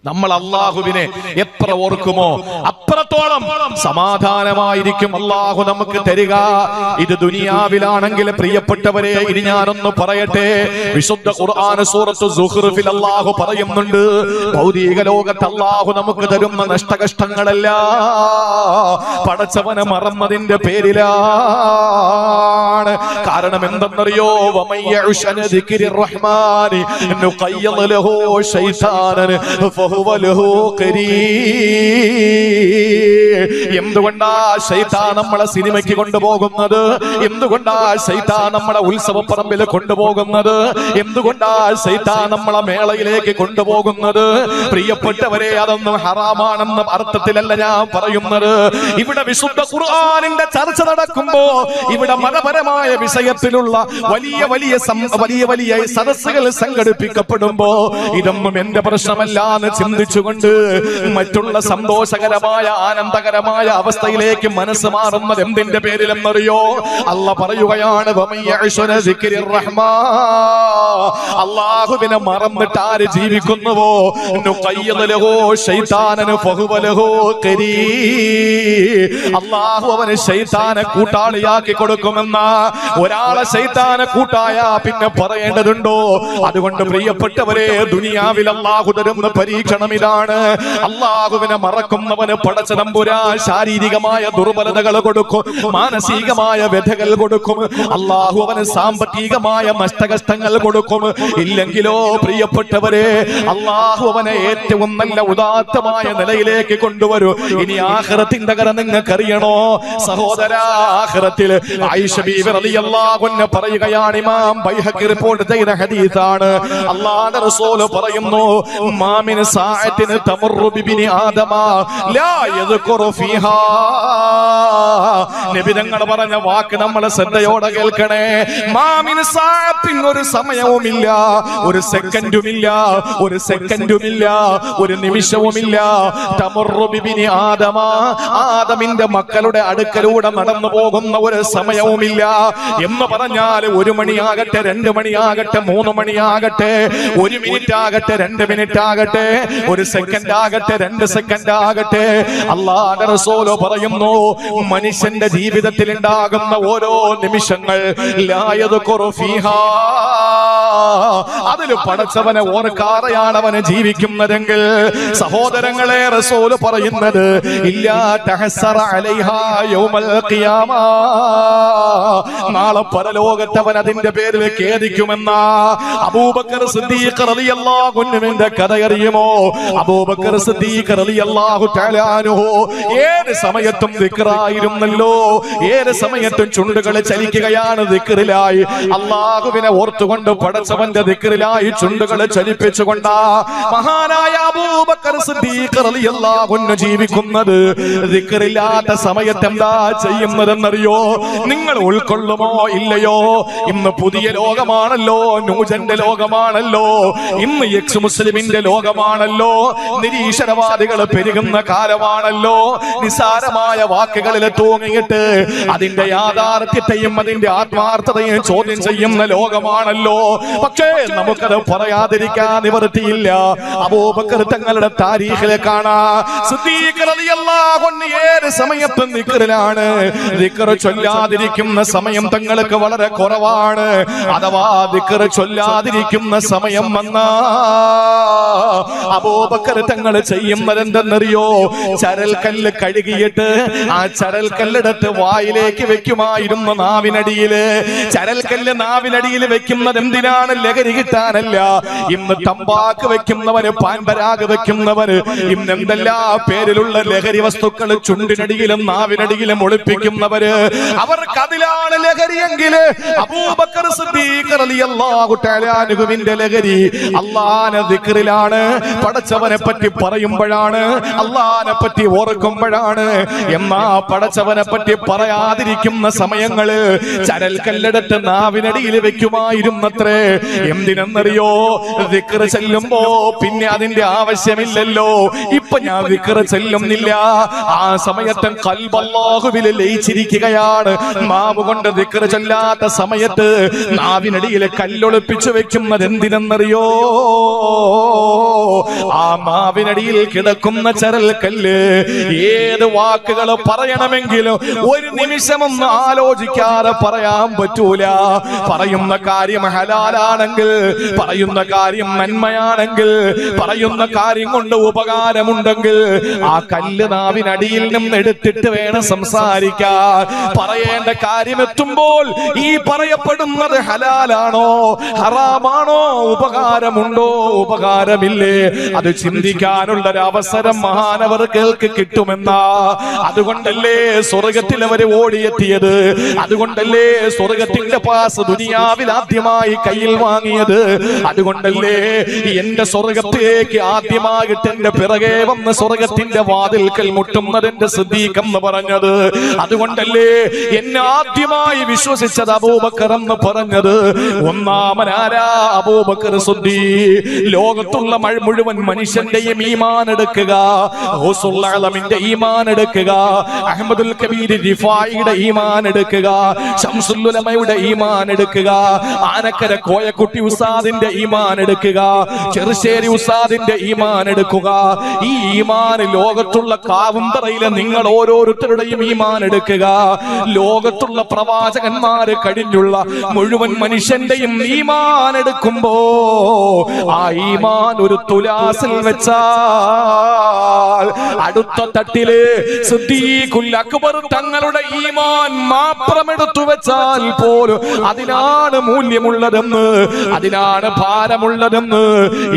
നമ്മൾ അള്ളാഹുവിനെ എത്ര ഓർക്കുമോ അത്രത്തോളം സമാധാനമായിരിക്കും അള്ളാഹു നമുക്ക് തരിക. ഇത് ദുനിയാവിലാണെങ്കിൽ പ്രിയപ്പെട്ടവരെ, ഇനി ഞാനൊന്ന് പറയട്ടെ, വിശുദ്ധ ഖുർആൻ സൂറത്തു സുഖ്റുഫിൽ അള്ളാഹു പറയുന്നുണ്ട് ഭൗതിക ലോകത്ത് അള്ളാഹു നമുക്ക് തരുന്ന നഷ്ടകഷ്ടങ്ങളെല്ലാം പടച്ചവനെ മറന്നതിന്റെ പേരിലാണ്. കാരണം എന്തെന്നറിയോ? എന്തുകൊണ്ടാ ശൈത്താൻ നമ്മളെ സിനിമയ്ക്ക് കൊണ്ടുപോകുന്നത്? എന്തുകൊണ്ടാ ശൈത്താൻ നമ്മളെ ഉത്സവപ്പറമ്പിൽ കൊണ്ടുപോകുന്നത്? എന്തുകൊണ്ടാ ശൈത്താൻ നമ്മളെ മേളയിലേക്ക് കൊണ്ടുപോകുന്നത്? പ്രിയപ്പെട്ടവരെ, അതൊന്നും ഹറാമാണെന്ന അർത്ഥത്തിലല്ല ഞാൻ പറയുന്നത്. ഇവിടെ വിശുദ്ധ ഖുർആനിന്റെ ചർച്ച നടക്കുമ്പോ, ഇവിടെ മതപരമായ വിഷയത്തിലുള്ള വലിയ വലിയ സദസ്സുകൾ സംഘടിപ്പിക്കപ്പെടുമ്പോ ഇതൊന്നും എന്റെ പ്രശ്നമല്ല എന്ന് ചിന്തിച്ചുകൊണ്ട് മറ്റുള്ള സന്തോഷകരമായ ആനന്ദകരമായ ഭീകരമായ അവസ്ഥയിലേക്ക് മനസ്സ് മാറുന്നത് എന്തിന്റെ പേരിലെന്നറിയോ? അല്ല പറയുകയാണ്, അല്ലാഹുവിനെ മറന്നിട്ട് ആര് ജീവിക്കുന്നുവോ അല്ലാഹു അവന് ശൈത്താനെ കൂട്ടാളിയാക്കി കൊടുക്കുമെന്ന. ഒരാളെ ശൈത്താനെ കൂട്ടായ പിന്നെ പറയേണ്ടതുണ്ടോ? അതുകൊണ്ട് പ്രിയപ്പെട്ടവരെ, ദുനിയാവിൽ അല്ലാഹു തരുന്ന പരീക്ഷണം ഇതാണ്. അല്ലാഹുവിനെ മറക്കുന്നവന് പടച്ച തമ്പുരാൻ ശാരീരികമായ ദുർബലതകൾ കൊടുക്കും, മാനസികമായ വ്യഥകൾ കൊടുക്കും. അല്ലാഹു അവന് സാമ്പത്തികമായ നഷ്ടകഷ്ടങ്ങൾ കൊടുക്കും. ഇല്ലെങ്കിലോ പ്രിയപ്പെട്ടവരെ, അല്ലാഹു അവനെ ഏറ്റവും നല്ല ഉദാത്തമായ നിലയിലേക്ക് കൊണ്ടുവരും. ഇനി ആഖിറത്തിന്റെ കര നിങ്ങൾക്കറിയണോ സഹോദരാ? ആഖിറത്തിൽ ആയിഷ ബീവി റളിയല്ലാഹു അൻഹ പറയുകയാണ്, ഇമാം ബൈഹഖി റിപ്പോർട്ട് ചെയ്ത ഹദീസാണ്. അല്ലാഹുവിന്റെ റസൂൽ പറയുന്നു, മാമിൻ സാഅത്തിൻ തമറു ബിബിനി ആദമ ലാ യദ്കുറു ഫീഹാ. നബി തങ്ങൾ പറഞ്ഞ വാക്ക് നമ്മൾ ശ്രദ്ധയോടെ കേൾക്കണേ. മാമിൻ സാഅത്തിൻ, ഒരു സമയവുമില്ല, ഒരു സെക്കൻഡുമില്ല, ഒരു സെക്കൻഡുമില്ല, ഒരു നിമിഷവുമില്ല. തമറു ബിബിനി ആദമ, ആദമിന്റെ മക്കളുടെ അടുക്കലൂടെ നടന്നു പോകുന്ന ഒരു സമയവുമില്ല. എന്ന് പറഞ്ഞാൽ 1 മണിയാകട്ടെ, 2 മണിയാകട്ടെ, 3 മണിയാകട്ടെ, 1 മിനിറ്റ് ആകട്ടെ, 2 മിനിറ്റ് ആകട്ടെ, 1 സെക്കൻഡ് ആകട്ടെ, 2 സെക്കൻഡ് ആകട്ടെ, അല്ലാഹുവിന്റെ റസൂൽ പറയുന്നു, മനുഷ്യന്റെ ജീവിതത്തിൽ ഉണ്ടാകുന്ന ഓരോ നിമിഷങ്ങൾ ലാ യദ്കുറു ഫീഹാ, അതിൽ പടച്ചവനെ ഓർക്കാതെയാണ് അവന് ജീവിക്കുന്നതെങ്കിൽ, സഹോദരങ്ങളെ, റസൂൽ പറയുന്നത് ഇല്ലാ തഹസ്സറ അലൈഹാ യൗമൽ ഖിയാമ, നാളെ പരലോകത്ത് അവൻ അതിന്റെ പേരിൽ ഖേദിക്കുമെന്ന. അബൂബക്കർ സിദ്ദീഖ് റളിയല്ലാഹു അൻഹുവിന്റെ കഥ അറിയുമോ? അബൂബക്കർ സിദ്ദീഖ് റളിയല്ലാഹു തആല അൻഹു ഏത് സമയത്തും ദിക്റായിരുന്നല്ലോ, ഏത് സമയത്തും ചുണ്ടുകൾ ചലിക്കുകയാണ് ദിക്റിലായി. അല്ലാഹുവിനെ ഓർത്തുകൊണ്ട് പടച്ചവന്റെ ദിക്റിലായി ചുണ്ടുകൾ ചലിപ്പിച്ചുകൊണ്ടാ മഹാനായ അബൂബക്കർ സിദ്ദീഖ് റളിയല്ലാഹു അൻഹു ജീവിക്കുന്നത്. ദിക്റില്ലാത്ത സമയത്ത് എന്താ ചെയ്യുന്നതെന്നറിയോ? നിങ്ങൾ ഉൾക്കൊള്ളുമോ ഇല്ലയോ? ഇന്ന് പുതിയ ലോകമാണല്ലോ, ന്യൂജന്റെ ലോകമാണല്ലോ, ഇന്ന് എക്സ് മുസ്ലിമിന്റെ ലോകമാണല്ലോ, നിരീശ്വരവാദികൾ പെരുകുന്ന കാലമാണല്ലോ. നിസാരമായ വാക്കുകളിൽ തൂങ്ങിയിട്ട് അതിന്റെ യാഥാർത്ഥ്യത്തെയും അതിന്റെ ആത്മാർത്ഥതയും ചോദ്യം ചെയ്യുന്ന ലോകമാണല്ലോ. പക്ഷേ നമുക്കത് പറയാതിരിക്കാൻ നിവൃത്തിയില്ല. അബൂബക്കർ തങ്ങളുടെ താരീഖിലെ കാണാം, സിദ്ദീഖ് റളിയല്ലാഹു അൻഹു ഏത് സമയത്തും ദിക്റിലാണ്. ദിക്ർ ചൊല്ലാതിരിക്കുന്ന സമയം തങ്ങൾക്ക് വളരെ കുറവാണ്. അഥവാ ദിക്ർ ചൊല്ലാതിരിക്കുന്ന സമയം വന്നാ അബൂബക്കർ തങ്ങൾ ചെയ്യുന്നത് എന്തെന്നറിയോ? ചരൽക്കല്ല് കഴുകിയിട്ട് ആ ചരൽക്കല്ലെടുത്ത് വായിലേക്ക് വെക്കുമായിരുന്നു നാവിനടിയില്. ചരൽക്കല്ല് നാവിനടിയിൽ വെക്കുന്നത് എന്തിനാണ്? ലഹരി കിട്ടാനല്ല. ഇന്ന് തമ്പാക്ക് വെക്കുന്നവര്, പാൻപരാഗ് വെക്കുന്നവര്, ഇന്ന് എന്തെല്ലാ പേരിലുള്ള ലഹരി വസ്തുക്കൾ ചുണ്ടിനടിയിലും നാവിനടിയിലും ഒളിപ്പിക്കുന്നവര്, അവർക്ക് അതിലാണ് ലഹരിയെങ്കിൽ അബൂബക്കർ സിദ്ദീഖ് റളിയല്ലാഹു തആല അൻഹുവിന്റെ ലഹരി അല്ലാഹുവിനെ ദിക്റിലാണ്, പടച്ചവനെ പറ്റി പറയുമ്പോഴാണ്, അല്ലാഹുവിനെ പറ്റി ഓർക്കുമ്പോഴാണ്. എന്നാ പടച്ചവനെ പറ്റി പറയാതിരിക്കുന്ന സമയങ്ങള് ചരൽക്കല്ലെടുത്ത് നാവിനടിയിൽ വെക്കുമായിരുന്നത്രേ. എന്തിനെന്നറിയോ? ദിക്ർ ചെല്ലുമ്പോ പിന്നെ അതിന്റെ ആവശ്യമില്ലല്ലോ. ഇപ്പൊ ഞാൻ ദിക്ർ ചെല്ലുന്നില്ല, ആ സമയത്ത് ഖൽബ് അല്ലാഹുവിൽ ലയിച്ചിരിക്കുകയാണ്. നാവ് കൊണ്ട് ദിക്ർ ചൊല്ലാത്ത സമയത്ത് നാവിനടിയിൽ കല്ലൊളിപ്പിച്ചു വെക്കുന്നത് എന്തിനെന്നറിയോ? ആ നാവിനടിയിൽ കിടക്കുന്ന ചരൽക്കല്ല് ഏത് വാക്കുകൾ പറയണമെങ്കിലും ഒരു നിമിഷമൊന്നും ആലോചിക്കാതെ പറയാൻ പറ്റൂല. പറയുന്ന കാര്യം ഹലാലാണെങ്കിൽ, പറയുന്ന കാര്യം നന്മയാണെങ്കിൽ, പറയുന്ന കാര്യം കൊണ്ട് ഉപകാരമുണ്ടെങ്കിൽ ആ കല്ല് നാവിനടിയിൽ നിന്ന് എടുത്തിട്ട് വേണം സംസാരിക്കാൻ. പറയേണ്ട കാര്യം എത്തുമ്പോൾ ഈ പറയപ്പെടുന്നത് ഹലാലാണോ ഹറാമാണോ, ഉപകാരമുണ്ടോ ഉപകാരമില്ലേ, അത് ചിന്തിക്കാനുള്ള ഒരു അവസരം മഹാനവർക്ക് കിട്ടുമെന്നാ. അതുകൊണ്ടല്ലേ സ്വർഗത്തിൽ അവര് ഓടിയെത്തിയത്. അതുകൊണ്ടല്ലേ സ്വർഗത്തിന്റെ പാസ് ദുനിയാവിൽ ആദ്യമായി കൈ കയ്യിൽ വാങ്ങിയത്. അതുകൊണ്ടല്ലേ എന്റെ സ്വർഗത്തിലേക്ക് ആദ്യമായിട്ട് എന്റെ പിറകെ വന്ന് സ്വർഗത്തിന്റെ വാതിൽക്കൽ മുട്ടുന്നത് എന്റെ സിദ്ദീഖ് എന്ന് പറഞ്ഞത്. അതുകൊണ്ടല്ലേ എന്നെ ആദ്യമായി വിശ്വസിച്ചത് അബൂബക്കർ എന്ന് പറഞ്ഞത്. ഒന്നാമനാരാ? അബൂബക്കർ സിദ്ദീഖ്. ലോകത്തുള്ള മുഴുവൻ മനുഷ്യന്റെയും ഈമാൻ എടുക്കുക, ഗൗസുൽ ആലമിന്റെ ഈമാൻ എടുക്കുക, അഹ്മദുൽ കബീർ റിഫായിയുടെ ഈമാൻ എടുക്കുക, ശംസുൽ ഉലമയുടെ ഈമാൻ എടുക്കുക, ആനക്കര കോയക്കുട്ടി ഉസ്താദിന്റെ ഈമാൻ എടുക്കുക, ചെറുശ്ശേരി ഉസ്താദിന്റെ ഈമാൻ എടുക്കുക. ഈ ഈമാൻ ലോകത്തുള്ള കാവുംതറയിലെ നിങ്ങൾ ഓരോരുത്തരുടെയും ഈമാൻ എടുക്കുക. ലോകത്തുള്ള പ്രവാചകന്മാര് കഴിഞ്ഞുള്ള മുഴുവൻ മനുഷ്യന്റെയും ഈമാൻ എടുക്കുമ്പോ ആ ഈമാൻ ഒരു തുലാസിൽ വെച്ചാൽ അടുത്ത തട്ടില് സിദ്ദീഖുൽ അക്ബർ തങ്ങളുടെ ഈമാൻ മാത്രം എടുത്തു വെച്ചാൽ പോലും അതിനാണ് മൂല്യമുള്ളതെന്ന്, അതിനാണ് ഭാരമുള്ളതെന്ന്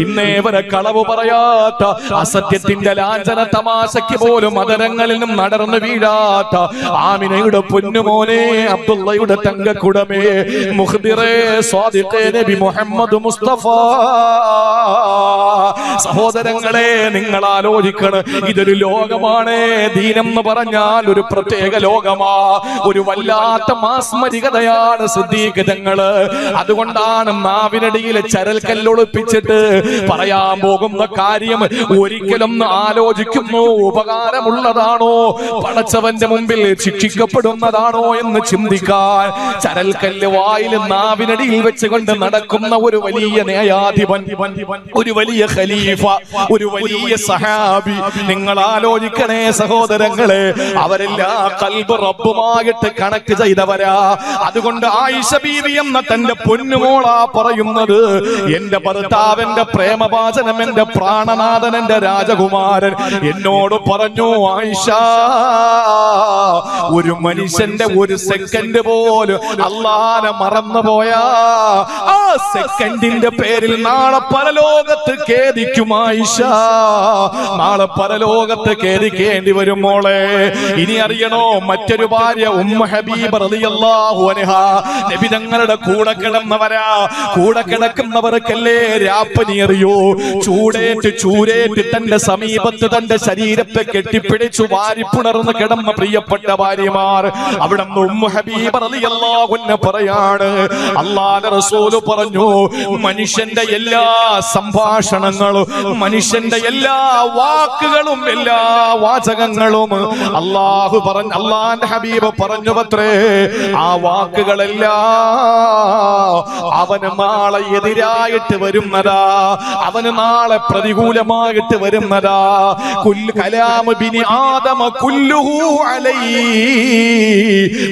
ഇന്നേ വരെ കളവ് പറയാത്ത, അസത്യത്തിന്റെ ലാഞ്ചന തമാശയ്ക്ക് പോലും മദരങ്ങളിലും നടന്നു വീഴാത്ത ആമിനയുടെ പൊന്നുമോനെ, അബ്ദുള്ളയുടെ തങ്കക്കുടമേ, മുഖ്ദിറേ സ്വാദിഖേ നബി മുഹമ്മദ് മുസ്തഫ. സഹോദരങ്ങളെ, നിങ്ങൾ ആലോചിക്കണം, ഇതൊരു ലോകമാണ്. ദീനെന്ന് പറഞ്ഞാൽ ഒരു പ്രത്യേക ലോകമാ, ഒരു വല്ലാത്ത മാസ്മരികതയാണ് സിദ്ദീഖ് തങ്ങള്. അതുകൊണ്ടാണ് നാവിനടിയിൽ ചരൽക്കല്ലൊളിപ്പിച്ചിട്ട് പറയാൻ പോകുന്ന കാര്യം ഒരിക്കലും ആലോചിക്കുന്നു ഉപകാരമുള്ളതാണോ, പടച്ചവന്റെ മുമ്പിൽ ശിക്ഷിക്കപ്പെടുന്നതാണോ എന്ന് ചിന്തിക്കാൻ ചരൽക്കല്ല് വായിൽ നാവിനടിയിൽ വെച്ചുകൊണ്ട് നടക്കുന്ന ഒരു വലിയ ന്യായാധിപൻ, ഒരു വലിയ ഖലീഫ, ഒരു വലിയ സഹാബി. നിങ്ങൾ ആലോചിക്കണേ സഹോദരങ്ങളെ, അവരെല്ലാം ഖൽബ് റബ്ബുമായിട്ട് കണക്ട് ചെയ്തവരാ. അതുകൊണ്ട് ആയിഷ ബീവി എന്ന തന്റെ പൊന്നുമോളാ പറയുന്നത്, എന്റെ ഭർത്താവിന്റെ പ്രേമഭാചനം, എന്റെ പ്രാണനാഥൻ, എന്റെ രാജകുമാരൻ എന്നോട് പറഞ്ഞു, ആയിഷ, ഒരു മനുഷ്യന്റെ ഒരു സെക്കൻഡ് പോലും അല്ലാഹനെ മറന്നുപോയാ ആ സെക്കൻഡിന്റെ പേരിൽ നാളെ പരലോകത്ത് ഖേദിക്കും ആയിഷ, നാളെ പരലോകത്ത് ഖേദിക്കേണ്ടി വരും മോളെ. ഇനി അറിയണോ, മറ്റൊരു ഭാര്യ ഉമ്മു ഹബീബ റളിയല്ലാഹു അൻഹാ, നബി തങ്ങളുടെ കൂടെ കിടന്നവരാ. കൂടെ കിടക്കുന്നവർക്കല്ലേ രാപ്പനി അറിയോ? ചൂരേറ്റ് തന്റെ സമീപത്ത് തന്റെ ശരീരത്തെ കെട്ടിപ്പിടിച്ചു വാരിപ്പുണർന്ന് കിടന്ന പ്രിയപ്പെട്ട ഭാര്യമാർ. അവിടെ ഉമ്മു ഹബീബ റളിയല്ലാഹു അൻഹ പറയാണ്, അല്ലാഹുവിന്റെ റസൂൽ പറഞ്ഞു, മനുഷ്യന്റെ എല്ലാ സംഭാഷണങ്ങളും, മനുഷ്യന്റെ എല്ലാ വാക്കുകളും, എല്ലാ വാചകങ്ങളും അല്ലാഹു പറഞ്ഞു, അല്ലാഹുവിന്റെ ഹബീബ് പറഞ്ഞു പത്രേ, ആ വാക്കുകളെല്ലാം അവന് നാളെ എതിരായിട്ട് വരുന്നതാ, അവന് നാളെ പ്രതികൂലമായിട്ട് വരുന്നതാ. കുല്ലു കലാമു ബിനി ആദമ കുല്ലുഹു അലൈഹി.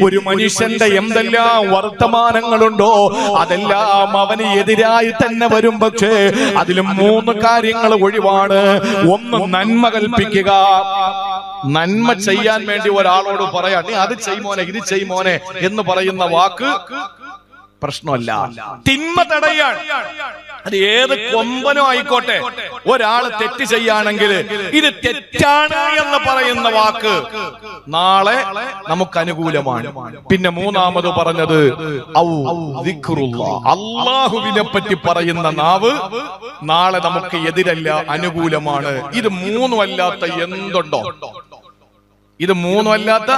ഒരു മനുഷ്യന്റെ എന്തെല്ലാം വർത്തമാനങ്ങളുണ്ടോ അതെല്ലാം അവന് എതിരായി തന്നെ വരും. പക്ഷേ അതിലും 3 കാര്യങ്ങൾ ഒഴിവാണ്. ഒന്ന്, നന്മ കൽപ്പിക്കുക. നന്മ ചെയ്യാൻ വേണ്ടി ഒരാളോട് പറയാ, നീ അത് ചെയ്യുമോനെ, ഇത് ചെയ്യുമോനെ എന്ന് പറയുന്ന വാക്ക് പ്രശ്നമല്ല. തിന്മ തടയാൻ, അത് ഏത് കൊമ്പനോ ആയിക്കോട്ടെ, ഒരാള് തെറ്റ് ചെയ്യാണെങ്കിൽ ഇത് തെറ്റാണ് എന്ന് പറയുന്ന വാക്ക് നാളെ നമുക്ക് അനുകൂലമാണ്. പിന്നെ മൂന്നാമത് പറഞ്ഞത് അല്ലാഹുവിനെ പറ്റി പറയുന്ന നാവ് നാളെ നമുക്ക് എതിരല്ല, അനുകൂലമാണ്. ഇത് 3 അല്ലാത്ത എന്തുണ്ടോ? ഇത് 3 അല്ലാത്ത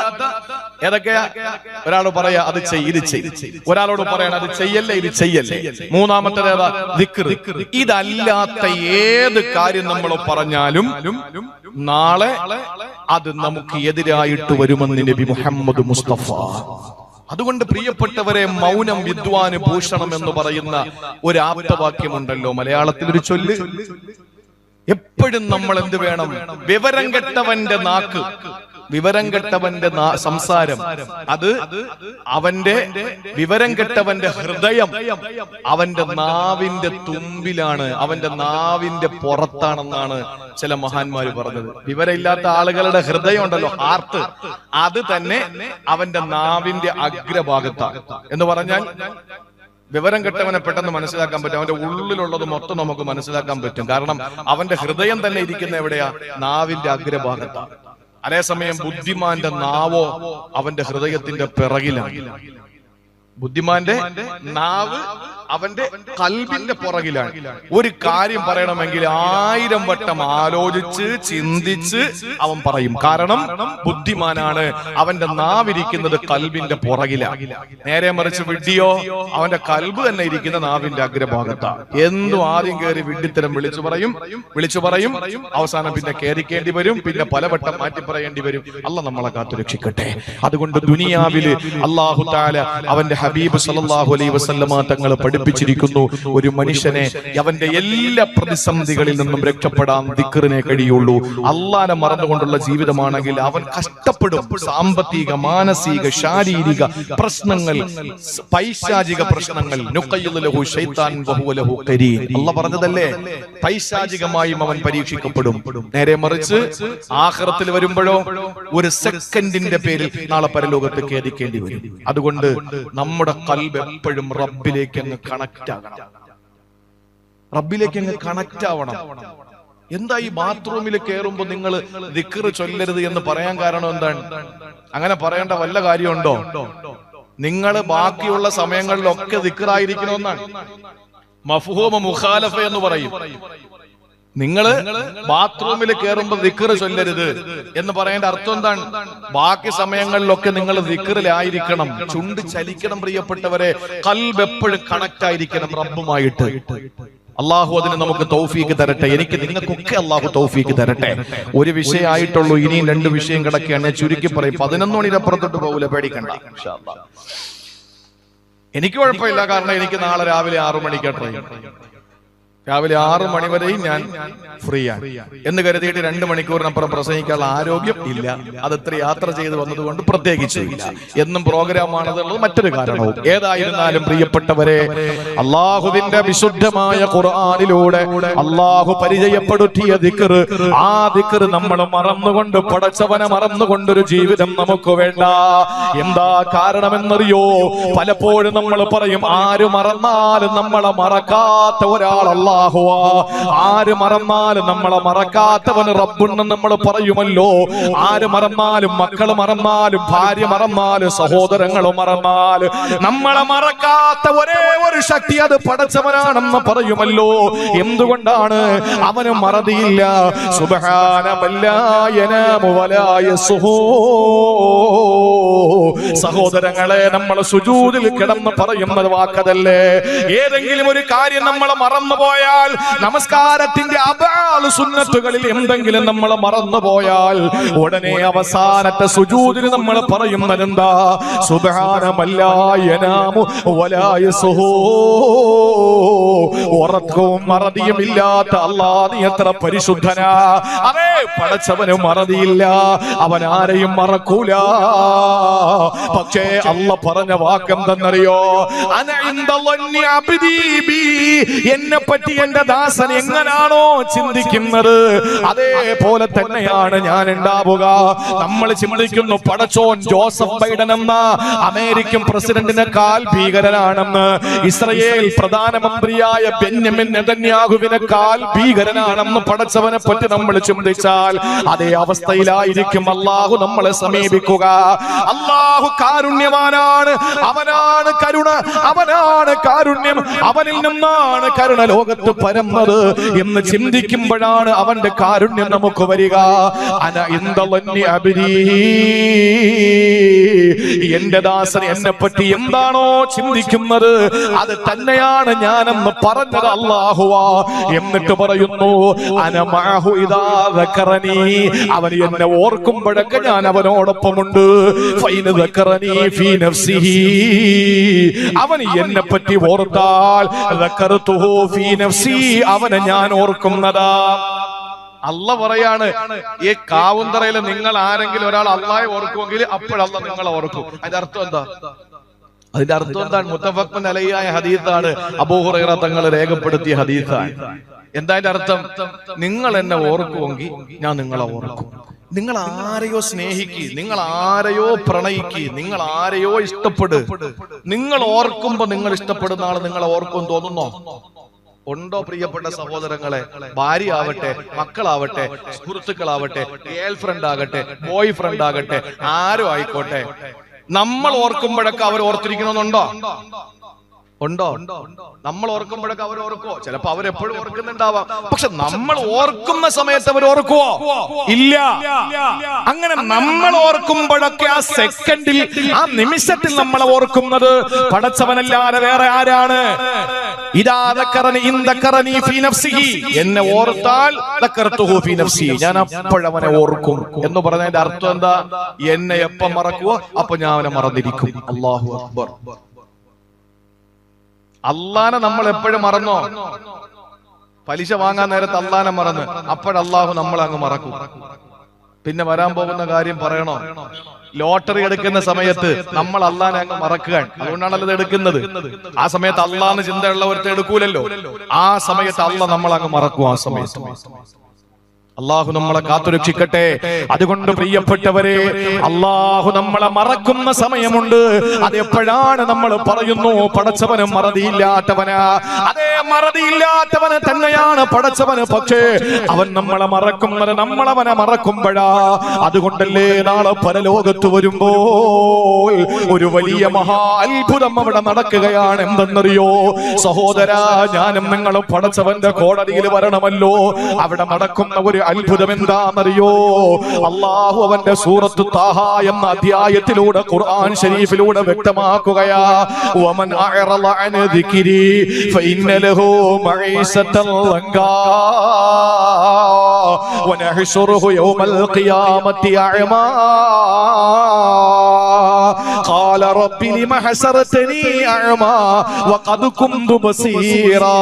ഏതൊക്കെയാ? ഒരാളോട് പറയാ അത് ചെയ്യ്, ഇത് ചെയ്യ്. ഒരാളോട് പറയണം അത് ചെയ്യല്ലേ, ഇത് ചെയ്യല്ലേ. മൂന്നാമത്തേത് ഏതാ? ദിക്ർ. ഇതല്ലാത്ത ഏത് കാര്യം നമ്മൾ പറഞ്ഞാലും നാളെ അത് നമുക്ക് എതിരായിട്ട് വരുമെന്ന് നബി മുഹമ്മദ് മുസ്തഫ. അതുകൊണ്ട് പ്രിയപ്പെട്ടവരെ, മൗനം വിദ്വാന് ഭൂഷണം എന്ന് പറയുന്ന ഒരു ആപ്തവാക്യമുണ്ടല്ലോ മലയാളത്തിൽ, ഒരു ചൊല്ല്. എപ്പോഴും നമ്മൾ എന്ത് വേണം? വിവരം കെട്ടവന്റെ നാക്ക്, വിവരം കെട്ടവന്റെ സംസാരം, അത് അവന്റെ വിവരം കെട്ടവന്റെ ഹൃദയം അവന്റെ നാവിന്റെ തുമ്പിലാണ്, അവന്റെ നാവിന്റെ പുറത്താണെന്നാണ് ചില മഹാന്മാര് പറഞ്ഞത്. വിവരമില്ലാത്ത ആളുകളുടെ ഹൃദയം ഉണ്ടല്ലോ, ഹാർട്ട്, അത് തന്നെ അവന്റെ നാവിന്റെ അഗ്രഭാഗത്താണ്. എന്ന് പറഞ്ഞാൽ വിവരം കെട്ടവനെ പെട്ടെന്ന് മനസ്സിലാക്കാൻ പറ്റും, അവന്റെ ഉള്ളിലുള്ളത് മൊത്തം നമുക്ക് മനസ്സിലാക്കാൻ പറ്റും. കാരണം അവന്റെ ഹൃദയം തന്നെ ഇരിക്കുന്ന എവിടെയാ? നാവിന്റെ അഗ്രഭാഗത്താണ്. അതേസമയം ബുദ്ധിമാന്റെ നാവോ അവന്റെ ഹൃദയത്തിന്റെ പിറകിലാണ്. ബുദ്ധിമാന്റെ നാവ് അവന്റെ കൽബിന്റെ പുറകിലാണ്. ഒരു കാര്യം പറയണമെങ്കിൽ 1000 വട്ടം ആലോചിച്ച് ചിന്തിച്ച് അവൻ പറയും. കാരണം ബുദ്ധിമാനാണ്. അവന്റെ നാവിരിക്കുന്നത് കൽബിന്റെ പുറകിലാണ്. നേരെ മറിച്ച് വിഡ്ഢിയോ അവന്റെ കൽബ് തന്നെ ഇരിക്കുന്ന നാവിന്റെ അഗ്രഭാഗത്താണ്. എന്തും ആദ്യം കയറി വിഡ്ഢിത്തരം വിളിച്ചു പറയും. അവസാനം പിന്നെ കേറിക്കേണ്ടി വരും, പിന്നെ പലവട്ടം മാറ്റി പറയേണ്ടി വരും. അള്ളാഹ് നമ്മളെ കാത്തുരക്ഷിക്കട്ടെ. അതുകൊണ്ട് ദുനിയാവില് അല്ലാഹു തആല അവന്റെ ഹബീബ് സല്ലല്ലാഹു അലൈഹി വസല്ലമ തങ്ങൾ പഠിപ്പിച്ചിരിക്കുന്നു, ഒരു മനുഷ്യനെ അവന്റെ എല്ലാ പ്രതിസന്ധികളിൽ നിന്നും രക്ഷപ്പെടാൻ ദിക്റിനെ കഴിയുള്ളൂ. അള്ളാനെ മറന്നുകൊണ്ടുള്ള ജീവിതമാണെങ്കിൽ അവൻ കഷ്ടപ്പെടും. സാമ്പത്തിക, മാനസിക, ശാരീരിക പ്രശ്നങ്ങൾ, പൈശാചിക പ്രശ്നങ്ങൾ. നുഖയ്യിദ് ലഹു ശൈത്താൻ വഹുവ ലഹു ഖരീൻ. അല്ലാഹ് പറഞ്ഞതല്ലേ, പൈശാചികമായും അവൻ പരീക്ഷിക്കപ്പെടും. നേരെ മറിച്ച് ആഖിറത്തിൽ വരുമ്പോഴോ ഒരു സെക്കൻഡിന്റെ പേരിൽ നാളെ പരലോകത്ത് ഖേദിക്കേണ്ടി വരും. അതുകൊണ്ട് നമ്മുടെ ഖൽബ് എപ്പോഴും റബ്ബിലേക്ക് അങ്ങ് കണക്ട് ആവണം. എന്താ ഈ ബാത്റൂമിൽ കയറുമ്പോ നിങ്ങൾ ദിക്ർ ചൊല്ലരുത് എന്ന് പറയാൻ കാരണം എന്താണ്? അങ്ങനെ പറയേണ്ട വല്ല കാര്യമുണ്ടോ? നിങ്ങൾ ബാക്കിയുള്ള സമയങ്ങളിലൊക്കെ ദിക്റായിരിക്കണമെന്നാണ്. മഫ്ഹൂമ മുഖാലഫ എന്ന് പറയും. നിങ്ങള് ബാത്റൂമിൽ കയറുമ്പോ ദിക്ർ ചൊല്ലരുത് എന്ന് പറയേണ്ട അർത്ഥം എന്താണ്? ബാക്കി സമയങ്ങളിലൊക്കെ നിങ്ങൾ ദിക്റിലായിരിക്കണം. ചുണ്ട് ചലിക്കണം. പ്രിയപ്പെട്ടവരെ, ഖൽബ് എപ്പോഴും കണക്ട് ആയിരിക്കണം റബ്ബുമായിട്ട്. അള്ളാഹു അതിന് നമുക്ക് തൗഫീക്ക് തരട്ടെ. എനിക്ക് നിങ്ങൾക്കൊക്കെ അള്ളാഹു തൗഫീക്ക് തരട്ടെ. ഒരു വിഷയമായിട്ടുള്ളൂ, ഇനിയും 2 വിഷയം കിടക്കുകയാണ്. ഞാൻ ചുരുക്കി പറയും. 11 മണിയുടെ അപ്പുറത്തോട്ട് പോകൂല, പേടിക്കണ്ട. എനിക്ക് കുഴപ്പമില്ല, കാരണം എനിക്ക് നാളെ രാവിലെ 6 മണിക്ക് ട്രെയിൻ. രാവിലെ 6 മണി വരെയും ഞാൻ ഫ്രീ ആണ് എന്ന് കരുതിയിട്ട് 2 മണിക്കൂറിനപ്പുറം പ്രസംഗിക്കാനുള്ള ആരോഗ്യം ഇല്ല. അതത്ര യാത്ര ചെയ്ത് വന്നതുകൊണ്ട് പ്രത്യേകിച്ച് എന്നും പ്രോഗ്രാമാണെന്നുള്ളത് മറ്റൊരു കാരണവും. ഏതായിരുന്നാലും പ്രിയപ്പെട്ടവരെ, അള്ളാഹുവിന്റെ വിശുദ്ധമായ ഖുർആനിലൂടെ അള്ളാഹു പരിചയപ്പെടുത്തിയ ദിക്ർ, ആ ദിക്ർ നമ്മൾ മറന്നുകൊണ്ട്, പടച്ചവനെ മറന്നുകൊണ്ടൊരു ജീവിതം നമുക്ക് വേണ്ട. എന്താ കാരണമെന്നറിയോ? പലപ്പോഴും നമ്മൾ പറയും, ആര് മറന്നാലും നമ്മളെ മറക്കാത്ത ഒരാളല്ല. ആര് മറന്നാലും നമ്മളെ മറക്കാത്തവന് റബ്ബുണ്ടെന്ന് നമ്മൾ പറയുമല്ലോ. ആര് മറന്നാലും, മക്കൾ മറന്നാലും, ഭാര്യ മറന്നാലും, സഹോദരങ്ങൾ മറന്നാലും, നമ്മളെ മറക്കാത്ത ഒരേ ഒരു ശക്തി അത് പടച്ചവനാണെന്ന് പറയുമല്ലോ. എന്തുകൊണ്ടാണ്? അവന് മറതിയില്ല. സുബ്ഹാന മല്ലാ യനാമു വലാ യസ്ഹൂ. സഹോദരങ്ങളെ, നമ്മൾ സുജൂദിൽ കിടന്ന് പറയുന്നത് വാക്കതല്ലേ. ഏതെങ്കിലും ഒരു കാര്യം നമ്മൾ മറന്നുപോയ, നമസ്കാരത്തിന്റെ അബാല് സുന്നത്തുകളിൽ എന്തെങ്കിലും നമ്മൾ മറന്നുപോയാൽ ഉടനെ അവസാനത്തെ സുജൂദിന് നമ്മൾ പറയുന്നത് എന്താ? സുബ്ഹാന മല്ലാ യനാമു വലാ യസ്ഹൂ. ഉറക്കവും മറതിയും ഇല്ലാത്ത അല്ലാഹ്, നീ എത്ര പരിശുദ്ധനാ. അതേ, പടച്ചവന് മറതിയില്ല, അവൻ ആരെയും മറക്കൂല. പക്ഷേ അല്ലാഹ് പറഞ്ഞ വാക്കെന്തെന്നറിയോ? അന ഇൻദ ളന്നി അബ്ദീ ബി. എന്നെ പറ്റി എന്റെ ദാസൻ എങ്ങനാണോ ചിന്തിക്കുന്നത് അതേപോലെ തന്നെയാണ് ഞാൻ ഉണ്ടാവുക. നമ്മൾ ചിന്തിക്കുന്നു, പടച്ചോൻ ജോസഫ് ബൈഡൻ എന്ന അമേരിക്കൻ പ്രസിഡന്റിനെക്കാൾ ഭീകരനാണെന്ന്, ഇസ്രയേൽ പ്രധാനമന്ത്രിയായ ബെന്യാമിൻ നെതന്യാഹുവിനെക്കാൾ ഭീകരനാണെന്ന് പടച്ചവനെ പറ്റി നമ്മൾ ചിന്തിച്ചാൽ അതേ അവസ്ഥയിലായിരിക്കും അള്ളാഹു നമ്മളെ സമീപിക്കുക. അള്ളാഹു കാരുണ്യവാനാണ്. അവനാണ് കരുണ, അവനാണ് കാരുണ്യം, അവനിൽ നിന്നാണ് കരുണ ലോകത്ത് പരന്നത് എന്ന് ചിന്തിക്കുമ്പോഴാണ് അവന്റെ കാരുണ്യം നമുക്ക് വരിക. അന ഇൻദ ളന്നി അബ്ദീ. എന്റെ ദാസൻ എന്നെ പറ്റി എന്താണോ ചിന്തിക്കുന്നത് അത് തന്നെയാണ് ഞാനെന്ന് പറഞ്ഞത് അല്ലാഹുവാ. എന്നിട്ട് പറയുന്നു, അന മഅഹു ഇദാ ദക്കറനി. അവൻ എന്നെ ഓർക്കുമ്പോഴൊക്കെ ഞാൻ അവനോടൊപ്പമുണ്ട്. ഫൈന ദക്കറനി ഫീ നഫ്സിഹി. അവൻ എന്നെ പറ്റി ഓർത്താൽ ദക്കറതുഹു ഫീ നഫ്സി. അവനെ ഞാൻ ഓർക്കുന്നതാ. അല്ലാഹ് പറയാണ്, ഈ കാവുന്തറയിൽ നിങ്ങൾ ആരെങ്കിലും ഒരാൾ അല്ലാഹയെ ഓർക്കുമെങ്കിൽ അപ്പോഴല്ല നിങ്ങളെ ഓർക്കും. അതിന്റെ അർത്ഥം എന്താ? അതിന്റെ അർത്ഥം എന്താണ്? മുത്തഫഖുൻ അലൈഹിയായ ഹദീസാണ്, അബൂ ഹുറൈറ തങ്ങൾ രേഖപ്പെടുത്തിയ ഹദീസാണ്. എന്താ അതിന്റെ അർത്ഥം? നിങ്ങൾ എന്നെ ഓർക്കുമെങ്കിൽ ഞാൻ നിങ്ങളെ ഓർക്കും. നിങ്ങൾ ആരെയോ സ്നേഹിക്ക്, നിങ്ങൾ ആരെയോ പ്രണയിക്ക്, നിങ്ങൾ ആരെയോ ഇഷ്ടപ്പെട്. നിങ്ങൾ ഓർക്കുമ്പോ നിങ്ങൾ ഇഷ്ടപ്പെടുന്ന ആള് നിങ്ങളെ ഓർക്കും തോന്നുന്നോ? ഉണ്ടോ പ്രിയപ്പെട്ട സഹോദരങ്ങളെ? ഭാര്യ ആവട്ടെ, മക്കളാവട്ടെ, സുഹൃത്തുക്കളാവട്ടെ, ഗേൾ ഫ്രണ്ട് ആകട്ടെ, ബോയ് ഫ്രണ്ട് ആകട്ടെ, ആരും ആയിക്കോട്ടെ, നമ്മൾ ഓർക്കുമ്പോഴൊക്കെ അവർ ഓർത്തിരിക്കണമെന്നുണ്ടോ? ഉണ്ടോ? നമ്മൾ ഓർക്കുമ്പോഴൊക്കെ അവർ ഓർക്കുവോ? ചിലപ്പോ അവരെപ്പോഴും ഓർക്കുന്നുണ്ടാവാം. പക്ഷെ നമ്മൾ ഓർക്കുന്ന സമയത്ത് അവർ ഓർക്കുവോ? ഇല്ല. അങ്ങനെ നമ്മൾ ഓർക്കുമ്പോഴൊക്കെ ആ സെക്കൻഡിൽ, ആ നിമിഷത്തിൽ നമ്മളെ ഓർക്കുന്നത് പടച്ചവനല്ലാതെ വേറെ ആരാണ്? എന്നെ ഓർത്താൽ ഞാൻ അപ്പോഴവനെ ഓർക്കും എന്ന് പറഞ്ഞതിന്റെ അർത്ഥം എന്താ? എന്നെ എപ്പം മറക്കുവോ അപ്പൊ ഞാൻ അവനെ മറന്നിരിക്കും. അല്ലാഹു അക്ബർ. അള്ളാനെ നമ്മൾ എപ്പോഴും മറന്നോ? പലിശ വാങ്ങാൻ നേരത്ത് അള്ളാനെ മറന്ന്, അപ്പോഴല്ലാഹു നമ്മളെ അങ്ങ് മറക്കും. പിന്നെ വരാൻ പോകുന്ന കാര്യം പറയണോ? ലോട്ടറി എടുക്കുന്ന സമയത്ത് നമ്മൾ അള്ളാനെ അങ്ങ് മറക്കുകയാണ്. അതുകൊണ്ടാണല്ലോ ഇത് എടുക്കുന്നത്. ആ സമയത്ത് അള്ളാന്ന് ചിന്തയുള്ളവർക്ക് എടുക്കൂലല്ലോ. ആ സമയത്ത് അള്ളാഹ് നമ്മൾ അങ്ങ് മറക്കും. ആ സമയത്ത് അള്ളാഹു നമ്മളെ കാത്തുരക്ഷിക്കട്ടെ. അതുകൊണ്ട് പ്രിയപ്പെട്ടവരെ, അള്ളാഹു നമ്മളെ മറക്കുന്ന സമയമുണ്ട്. അതെപ്പോഴാണ്? നമ്മൾ പറയുന്നു പടച്ചവന് മറതിയില്ലാത്തവനാ. അതേ, മറതിയില്ലാത്തവന് തന്നെയാണ് പടച്ചവന്. പക്ഷേ അവൻ നമ്മളെ മറക്കുന്നത് നമ്മളവനെ മറക്കുമ്പോഴാ. അതുകൊണ്ടല്ലേ നാളെ പരലോകത്ത് വരുമ്പോൾ ഒരു വലിയ മഹാ അത്ഭുതം അവിടെ നടക്കുകയാണ്. എന്തെന്നറിയോ സഹോദരാ? ഞാനും നിങ്ങളും പടച്ചവന്റെ കോടതിയിൽ വരണമല്ലോ. അവിടെ നടക്കുന്ന ഒരു അത്ഭുതം എന്താണെന്നറിയോ? അല്ലാഹു അവന്റെ സൂറത്ത് താഹ എന്ന അധ്യായത്തിലൂടെ ഖുർആൻ ശരീഫിലൂടെ വ്യക്തമാക്കുകയാ. വമൻ അഅറള അൻ ദിക്രി ഫഇന്ന ലഹു മഈസതൻ ലങ്കാ വനഹ്ശുറുഹു യൗമൽ ഖിയാമത്തി അഅമാ ഖാല റബ്ബി ലിമ ഹസറതനി അഅമാ വഖദ് കുന്തു ബസീറാ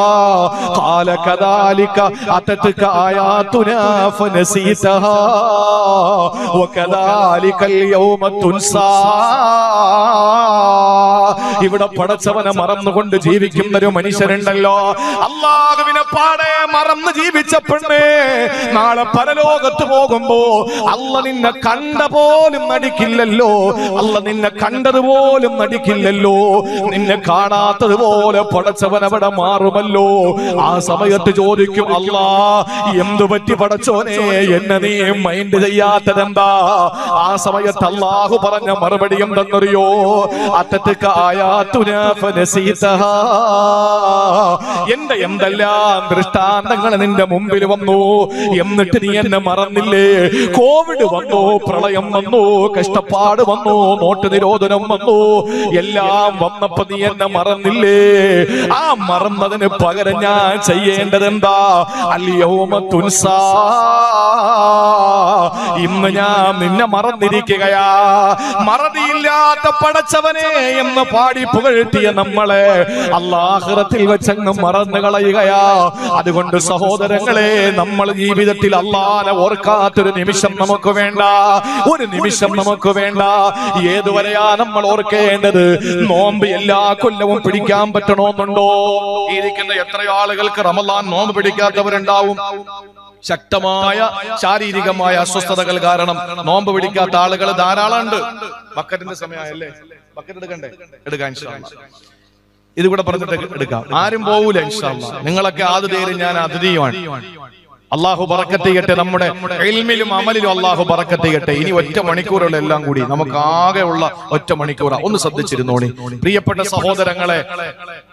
ഖാല കദാലിക അതതക ആയാതുനാ ഫനസീതഹാ വകദാലികൽ യൗമ തുൻസാ. ഇവിടെ പടച്ചവനെ മറന്നുകൊണ്ട് ജീവിക്കുന്ന ഒരു മനുഷ്യരുണ്ടല്ലോ. അല്ലാഹുവിനെ പാടെ മറന്ന് ജീവിച്ച പെണ്ണേ, നാളെ പരലോകത്ത് പോകുമ്പോ അല്ല നിന്നെ കണ്ട പോലും നടിക്കില്ലല്ലോ. അല്ല നിന്നെ കണ്ടതുപോലും നടിക്കില്ലല്ലോ. നിന്നെ കാണാത്തതുപോലെ പടച്ചവൻ അവിടെ മാറുമല്ലോ. ആ സമയത്ത് ചോദിക്കും, അല്ലാ എന്തു പറ്റി പടച്ചോനെ, എന്നെ നീ മൈൻഡ് ചെയ്യാത്തതെന്താ? ആ സമയത്ത് അല്ലാഹു പറഞ്ഞ മറുപടി എന്തെന്നറിയോ? എന്റെ എന്തെല്ലാം ദൃഷ്ടാന്തങ്ങൾ നിന്റെ മുമ്പിൽ വന്നു, എന്നിട്ട് നീ എന്നെ മറന്നില്ലേ? കോവിഡ് വന്നു, പ്രളയം വന്നു, കഷ്ടപ്പാട് വന്നു, നോട്ട് നിരോധനം വന്നു, എല്ലാം വന്നപ്പോ നീ എന്നെ മറന്നില്ലേ? ആ മറന്നതിന് പകരം ഞാൻ ചെയ്യേണ്ടതെന്താ? അൽയൗമ തുൻസാ, ഇന്ന് ഞാൻ നിന്നെ മറന്നിരിക്കുകയാ. മറതിയില്ലാത്ത പടച്ചവനെ എന്ന് പാടി പുകഴ്ത്തിയ നമ്മളെ അല്ലാഹുറത്തിൽ വെച്ചങ്ങ് മറന്നു കളയുകയാ. അതുകൊണ്ട് സഹോദരങ്ങളെ, നമ്മൾ ജീവിതത്തിൽ അല്ലാഹനെ ഓർക്കാത്തൊരു നിമിഷം നമുക്ക് വേണ്ട. ഒരു നിമിഷം നമുക്ക് വേണ്ട. ഏതുവരെയാ നമ്മൾ ഓർക്കേണ്ടത്? നോമ്പ് എല്ലാ കൊല്ലവും പിടിക്കാൻ പറ്റണമെന്നുണ്ടോ? ഇരിക്കുന്ന എത്രയോ ആളുകൾക്ക് റമളാൻ നോമ്പ് പിടിക്കാത്തവരുണ്ടാവും. ശക്തമായ ശാരീരികമായ അസ്വസ്ഥതകൾ കാരണം നോമ്പ് പിടിക്കാത്ത ആളുകൾ ധാരാളം ഉണ്ട്. ബക്കറ്റിന്റെ സമയമായല്ലേ? ബക്കറ്റ് എടുക്കണ്ടേ? എടുക്കാൻ ഇത് കൂടെ പറഞ്ഞിട്ട് എടുക്കാം. ആരും പോവൂല ഇൻഷാ അല്ലാഹ്. നിങ്ങളൊക്കെ ആതിഥേയരും ഞാൻ അതിഥിയുമാണ്. അള്ളാഹു ബറക്കത്ത് ചെയ്യട്ടെ. നമ്മുടെ ഇൽമിലും അമലിലും അള്ളാഹു ബറക്കത്ത് ചെയ്യട്ടെ. ഇനി ഒറ്റ മണിക്കൂറുള്ള എല്ലാം കൂടി നമുക്ക് ആകെ ഉള്ള ഒറ്റ മണിക്കൂറാ. ഒന്ന് ശ്രദ്ധിച്ചിരുന്നോണി പ്രിയപ്പെട്ട സഹോദരങ്ങളെ.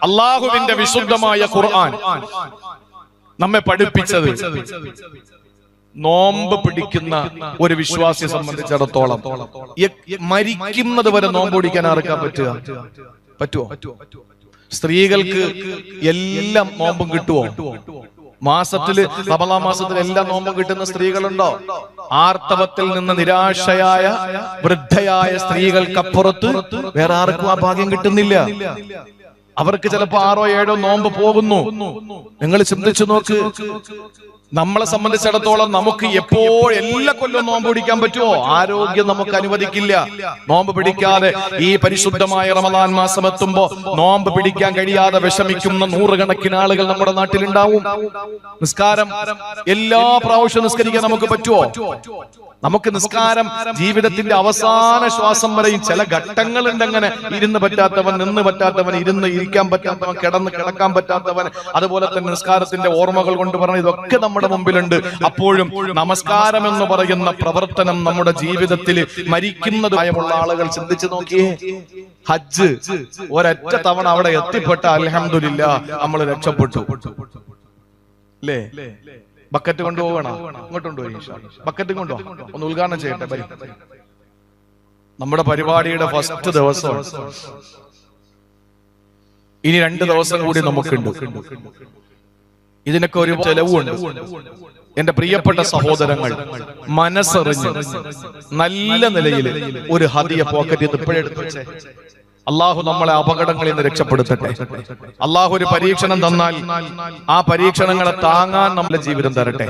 അള്ളാഹുവിന്റെ വിശുദ്ധമായ ഖുർആൻ നമ്മെ പഠിപ്പിച്ചത് നോമ്പ് പിടിക്കുന്ന ഒരു വിശ്വാസിയെ സംബന്ധിച്ചിടത്തോളം മരിക്കുന്നത് വരെ നോമ്പ് പിടിക്കാൻ ആർക്കാ പറ്റുമോ? സ്ത്രീകൾക്ക് എല്ലാം നോമ്പും കിട്ടുമോ? മാസത്തില് റമളാൻ മാസത്തിൽ എല്ലാം നോമ്പും കിട്ടുന്ന സ്ത്രീകളുണ്ടോ? ആർത്തവത്തിൽ നിന്ന് നിരാശയായ വൃദ്ധയായ സ്ത്രീകൾക്കപ്പുറത്ത് വേറെ ആർക്കും ആ ഭാഗ്യം കിട്ടുന്നില്ല. അവർക്ക് ചിലപ്പോ 6 or 7 നോമ്പ് പോകുന്നു. നിങ്ങൾ ചിന്തിച്ചു നോക്ക്. നമ്മളെ സംബന്ധിച്ചിടത്തോളം നമുക്ക് എല്ലാ കൊല്ലവും നോമ്പ് പിടിക്കാൻ പറ്റുമോ? ആരോഗ്യം നമുക്ക് അനുവദിക്കില്ല. നോമ്പ് പിടിക്കാതെ ഈ പരിശുദ്ധമായ റമളാൻ മാസം എത്തുമ്പോ നോമ്പ് പിടിക്കാൻ കഴിയാതെ വിഷമിക്കുന്ന നൂറുകണക്കിന് ആളുകൾ നമ്മുടെ നാട്ടിലുണ്ടാവും. നിസ്കാരം എല്ലാ പ്രാവശ്യവും നിസ്കരിക്കാൻ നമുക്ക് പറ്റുമോ? നമുക്ക് നിസ്കാരം ജീവിതത്തിന്റെ അവസാന ശ്വാസം വരെയും ചില ഘട്ടങ്ങളുണ്ട്. അങ്ങനെ ഇരുന്ന് പറ്റാത്തവൻ, നിന്ന് പറ്റാത്തവൻ, ഇരിക്കാൻ പറ്റാത്തവൻ, കിടക്കാൻ പറ്റാത്തവൻ, അതുപോലെ തന്നെ നിസ്കാരത്തിന്റെ ഓർമ്മകൾ കൊണ്ട് പറഞ്ഞ ഇതൊക്കെ നമ്മുടെ നമ്മുടെ മുമ്പിലുണ്ട്. അപ്പോഴും നമസ്കാരം എന്ന് പറയുന്ന പ്രവർത്തനം നമ്മുടെ ജീവിതത്തിൽ മരിക്കുന്നതായുള്ള ആളുകൾ ചിന്തിച്ചു നോക്കിയേ. ഹജ്ജ് ഒരൊറ്റ തവണ അവിടെ എത്തിപ്പെട്ട അൽഹംദുലില്ലാ നമ്മൾ രക്ഷപ്പെട്ടു അല്ലേ? ബക്കറ്റ് കൊണ്ടുപോകണം, ഇങ്ങോട്ട് കൊണ്ടുപോയി ബക്കറ്റ് കൊണ്ടുപോകാം. ഒന്ന് ഉദ്ഘാടനം ചെയ്യട്ടെ. നമ്മുടെ പരിപാടിയുടെ ഫസ്റ്റ് ദിവസം. ഇനി 2 ദിവസം കൂടി നമുക്കുണ്ട്. ഇതിനൊക്കെ ഒരു ചെലവുണ്ട്. എന്റെ പ്രിയപ്പെട്ട സഹോദരങ്ങൾ, മനസ്സറിഞ്ഞ് നല്ല നിലയിൽ ഒരു ഹദിയ പോക്കറ്റ് ഇത് ഇപ്പോഴെടുത്ത് വെച്ചേ. അള്ളാഹു നമ്മളെ അപകടങ്ങളിൽ നിന്ന് രക്ഷപ്പെടുത്തട്ടെ. അള്ളാഹു ഒരു പരീക്ഷണം തന്നാൽ ആ പരീക്ഷണങ്ങളെ താങ്ങാൻ നമ്മുടെ ജീവിതം തരട്ടെ.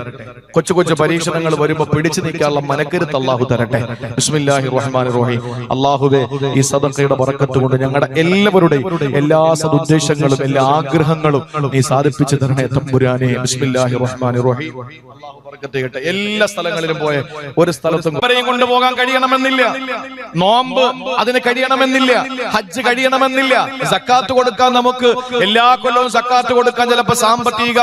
കൊച്ചു കൊച്ചു പരീക്ഷണങ്ങൾ വരുമ്പോ പിടിച്ചു നിൽക്കാനുള്ള മനക്കരുത്ത് അള്ളാഹു തരട്ടെ. ബിസ്മില്ലാഹിർ റഹ്മാനിർ റഹീം. അള്ളാഹുവേ, ഈ സദഖയുടെ ബറക്കത്ത് കൊണ്ട് ഞങ്ങളുടെ എല്ലാവരുടെയും എല്ലാ സദുദ്ദേശങ്ങളും എല്ലാ ആഗ്രഹങ്ങളും നീ സാധിപ്പിച്ചു തരണേ തമ്പുരാനെ. ബിസ്മില്ലാഹിർ റഹ്മാനിർ റഹീം. അള്ളാഹു ബറക്കത്ത് ചെയ്യട്ടെ. എല്ലാ സ്ഥലങ്ങളിലും പോയ ഒരു സ്ഥലത്തും കൊണ്ടുപോകാൻ കഴിയണമെന്നില്ല. നോമ്പ് അതിന് കഴിയണമെന്നില്ല. ഹജ്ജ് കഴിയണമെന്നില്ല. സക്കാത്ത് കൊടുക്കാൻ നമുക്ക് എല്ലാ കൊല്ലവും സക്കാത്ത് കൊടുക്കാൻ ചിലപ്പോ സാമ്പത്തിക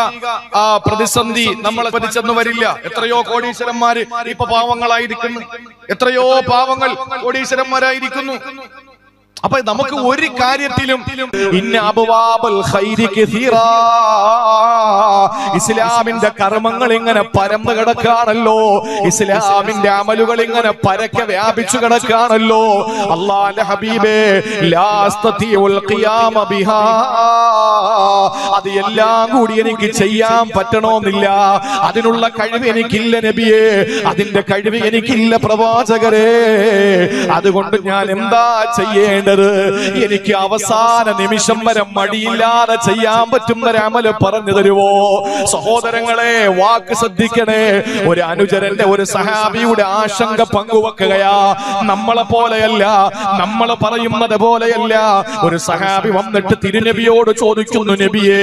പ്രതിസന്ധി നമ്മളെ പതിച്ചെന്ന് വരില്ല. എത്രയോ കോടീശ്വരന്മാര് ഇപ്പൊ പാവങ്ങളായിരിക്കുന്നു. എത്രയോ പാവങ്ങൾ കോടീശ്വരന്മാരായിരിക്കുന്നു. അപ്പൊ നമുക്ക് ഒരു കാര്യത്തിലും ഇസ്ലാമിന്റെ കർമ്മങ്ങൾ ഇങ്ങനെ പരന്നു കിടക്കാണല്ലോ. ഇസ്ലാമിന്റെ അമലുകൾ ഇങ്ങനെ പരക്കെ വ്യാപിച്ചു കിടക്കാണല്ലോ. അല്ലാഹുവിന്റെ ഹബീബേ, അത് എല്ലാം കൂടി എനിക്ക് ചെയ്യാൻ പറ്റണമെന്നില്ല. അതിനുള്ള കഴിവ് എനിക്കില്ല നബിയേ. അതിന്റെ കഴിവ് എനിക്കില്ല പ്രവാചകരെ. അതുകൊണ്ട് ഞാൻ എന്താ ചെയ്യേണ്ടത്? എനിക്ക് അവസാന നിമിഷം വരെ മടിയില്ലാതെ ചെയ്യാൻ പറ്റുന്ന അമല് പറഞ്ഞു തരുവോ? സഹോദരങ്ങളെ, വാക്ക് ശ്രദ്ധിക്കണേ. ഒരു അനുചരന്റെ, ഒരു സഹാബിയുടെ ആശങ്ക പങ്കുവെക്കുകയാ. നമ്മളെ പോലെയല്ല, നമ്മൾ പറയുന്നത് പോലെയല്ല. ഒരു സഹാബി വന്നിട്ട് തിരുനബിയോട് ചോദിക്കുന്നു, നബിയെ,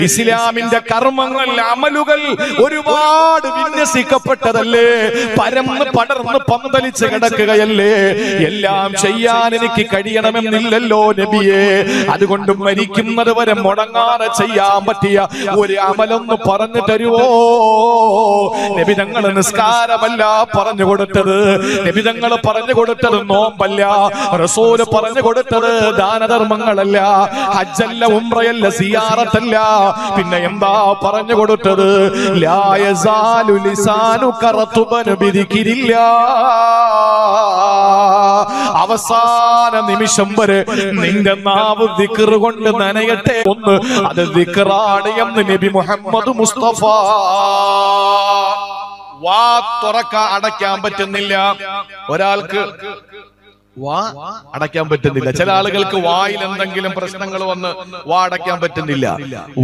ഇസ്ലാമിന്റെ കർമ്മങ്ങൾ, അമലുകൾ ഒരുപാട് വിന്യസിക്കപ്പെട്ടതല്ലേ? പരന്ന് പടർന്ന് പന്തലിച്ച് കിടക്കുകയല്ലേ? എല്ലാം ചെയ്യാൻ എനിക്ക് കഴിയണമെന്നില്ലല്ലോ നബിയെ. അതുകൊണ്ട് മരിക്കുന്നത് വരെ മുടങ്ങാതെ ചെയ്യാൻ പറ്റിയ ഒരു അമലൊന്ന് പറഞ്ഞു തരുവോ? നബി തങ്ങൾ നിസ്കാരമല്ല പറഞ്ഞു കൊടുത്തത്. നബി തങ്ങൾ പറഞ്ഞു കൊടുത്തത് നോമ്പല്ല. റസൂല് പറഞ്ഞു കൊടുത്തത് ദാനധർമ്മങ്ങളല്ല, ഹജ്ജല്ല, ഉംറയല്ല, സിയാറത്തല്ല. പിന്നെ എന്താ പറഞ്ഞു കൊടുത്തത്? ലാ യസാലു ലിസാനുക റത്ബൻ ബിദിക്രില്ലാ. അവസാന നിമിഷം വരെ നിന്റെ നാവ് ദിക്ർ കൊണ്ട് നനയട്ടെ. ഒന്ന് അത് ദിക്റാണ് എന്ന് നബി മുഹമ്മദ് മുസ്തഫ. വാ തുറക്കാൻ അടയ്ക്കാൻ പറ്റുന്നില്ല. ഒരാൾക്ക് വാ അടയ്ക്കാൻ പറ്റുന്നില്ല. ചില ആളുകൾക്ക് വായിൽ എന്തെങ്കിലും പ്രശ്നങ്ങൾ വന്ന് വാ അടയ്ക്കാൻ പറ്റുന്നില്ല.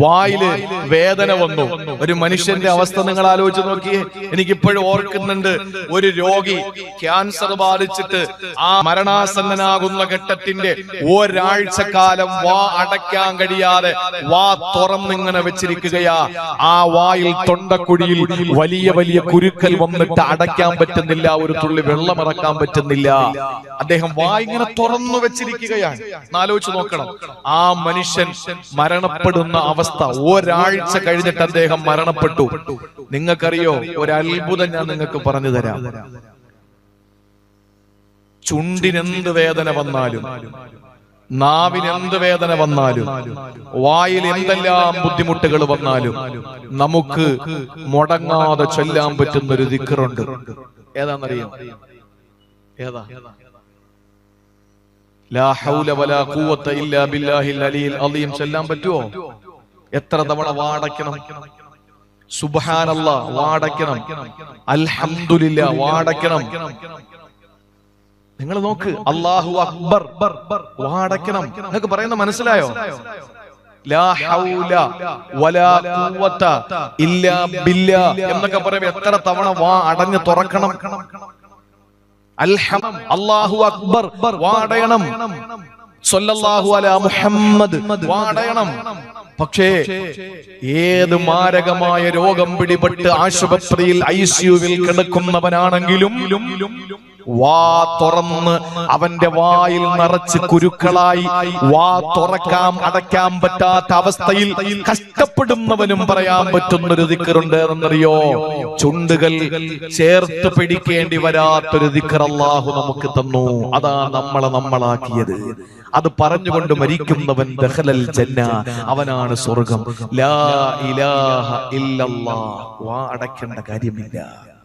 വായില് വേദന വന്നു. ഒരു മനുഷ്യന്റെ അവസ്ഥ നിങ്ങൾ ആലോചിച്ച് നോക്കിയേ. എനിക്കിപ്പോഴും ഓർക്കുന്നുണ്ട്, ഒരു രോഗി ക്യാൻസർ ബാധിച്ചിട്ട് ആ മരണാസന്നനാകുന്ന ഘട്ടത്തിന്റെ ഒരാഴ്ചക്കാലം വാ അടയ്ക്കാൻ കഴിയാതെ വാ തുറന്നിങ്ങനെ വെച്ചിരിക്കുകയാ. ആ വായിൽ തൊണ്ടക്കുഴിയിൽ വലിയ വലിയ കുരുക്കൽ വന്നിട്ട് അടയ്ക്കാൻ പറ്റുന്നില്ല. ഒരു തുള്ളി വെള്ളം ഇറക്കാൻ പറ്റുന്നില്ല. അദ്ദേഹം വായ് ഇങ്ങനെ തുറന്നു വെച്ചിരിക്കുകയാണ്. ആലോചിച്ച് നോക്കണം, ആ മനുഷ്യൻ മരണപ്പെടുന്ന അവസ്ഥ. ഒരാഴ്ച കഴിഞ്ഞിട്ട് അദ്ദേഹം മരണപ്പെട്ടു. നിങ്ങൾക്കറിയോ, ഒരു അത്ഭുതം ഞാൻ നിങ്ങൾക്ക് പറഞ്ഞു തരാം. ചുണ്ടിനെന്ത് വേദന വന്നാലും, നാവിനെന്ത് വേദന വന്നാലും, വായിൽ എന്തെല്ലാം ബുദ്ധിമുട്ടുകൾ വന്നാലും നമുക്ക് മുടങ്ങാതെ ചൊല്ലാൻ പറ്റുന്ന ഒരു ദിക്റുണ്ട്. ഏതാണെന്നറിയാം? ഏതാ? ലാ ഹൗല വലാ ഖുവത ഇല്ലാ ബില്ലാഹിൽ അലിയിൽ അളീം. ചൊല്ലാൻ പറ്റുമോ? എത്ര തവണ വാടക്കണം? സുബ്ഹാനല്ലാഹ് വാടക്കണം. അൽഹംദുലില്ലാഹ് വാടക്കണം. നിങ്ങൾ നോക്ക്, അല്ലാഹു അക്ബർ വാടക്കണം. നിങ്ങൾക്ക് പറയുന്നത് മനസ്സിലായോ? ലാ ഹൗല വലാ ഖുവത ഇല്ലാ ബില്ലാഹ് എന്നൊക്കെ പറയുമ്പോൾ എത്ര തവണ വാ അടഞ്ഞു തുറക്കണം? അല്ലാഹു അക്ബർ വാടയണം. സ്വല്ലല്ലാഹു അലാ മുഹമ്മദ് വാടയണം. പക്ഷേ ഏത് മാരകമായ രോഗം പിടിപെട്ട് ആശുപത്രിയിൽ ICUവിൽ കിടക്കുന്നവനാണെങ്കിലും വാ തുറന്ന് അവന്റെ വായിൽ നിറച്ച് കുരുക്കളായി വാ തുറക്കാം അടയ്ക്കാൻ പറ്റാത്ത അവസ്ഥയിൽ കഷ്ടപ്പെടുന്നവനും പറയാൻ പറ്റുന്നൊരു ദിക്റുണ്ട് എന്നറിയോ? ചുണ്ടുകൾ ചേർത്ത് പിടിക്കേണ്ടി വരാത്തൊരു ദിക്ർ അല്ലാഹു നമുക്ക് തന്നു. അതാ നമ്മളാക്കിയത്. അത് പറഞ്ഞുകൊണ്ട് മരിക്കുന്നവൻ ദഖലൽ ജന്ന, അവനാണ് സ്വർഗം. ലാ ഇലാഹ ഇല്ലല്ലാഹ്. വാ അടയ്ക്കേണ്ട കാര്യമില്ല.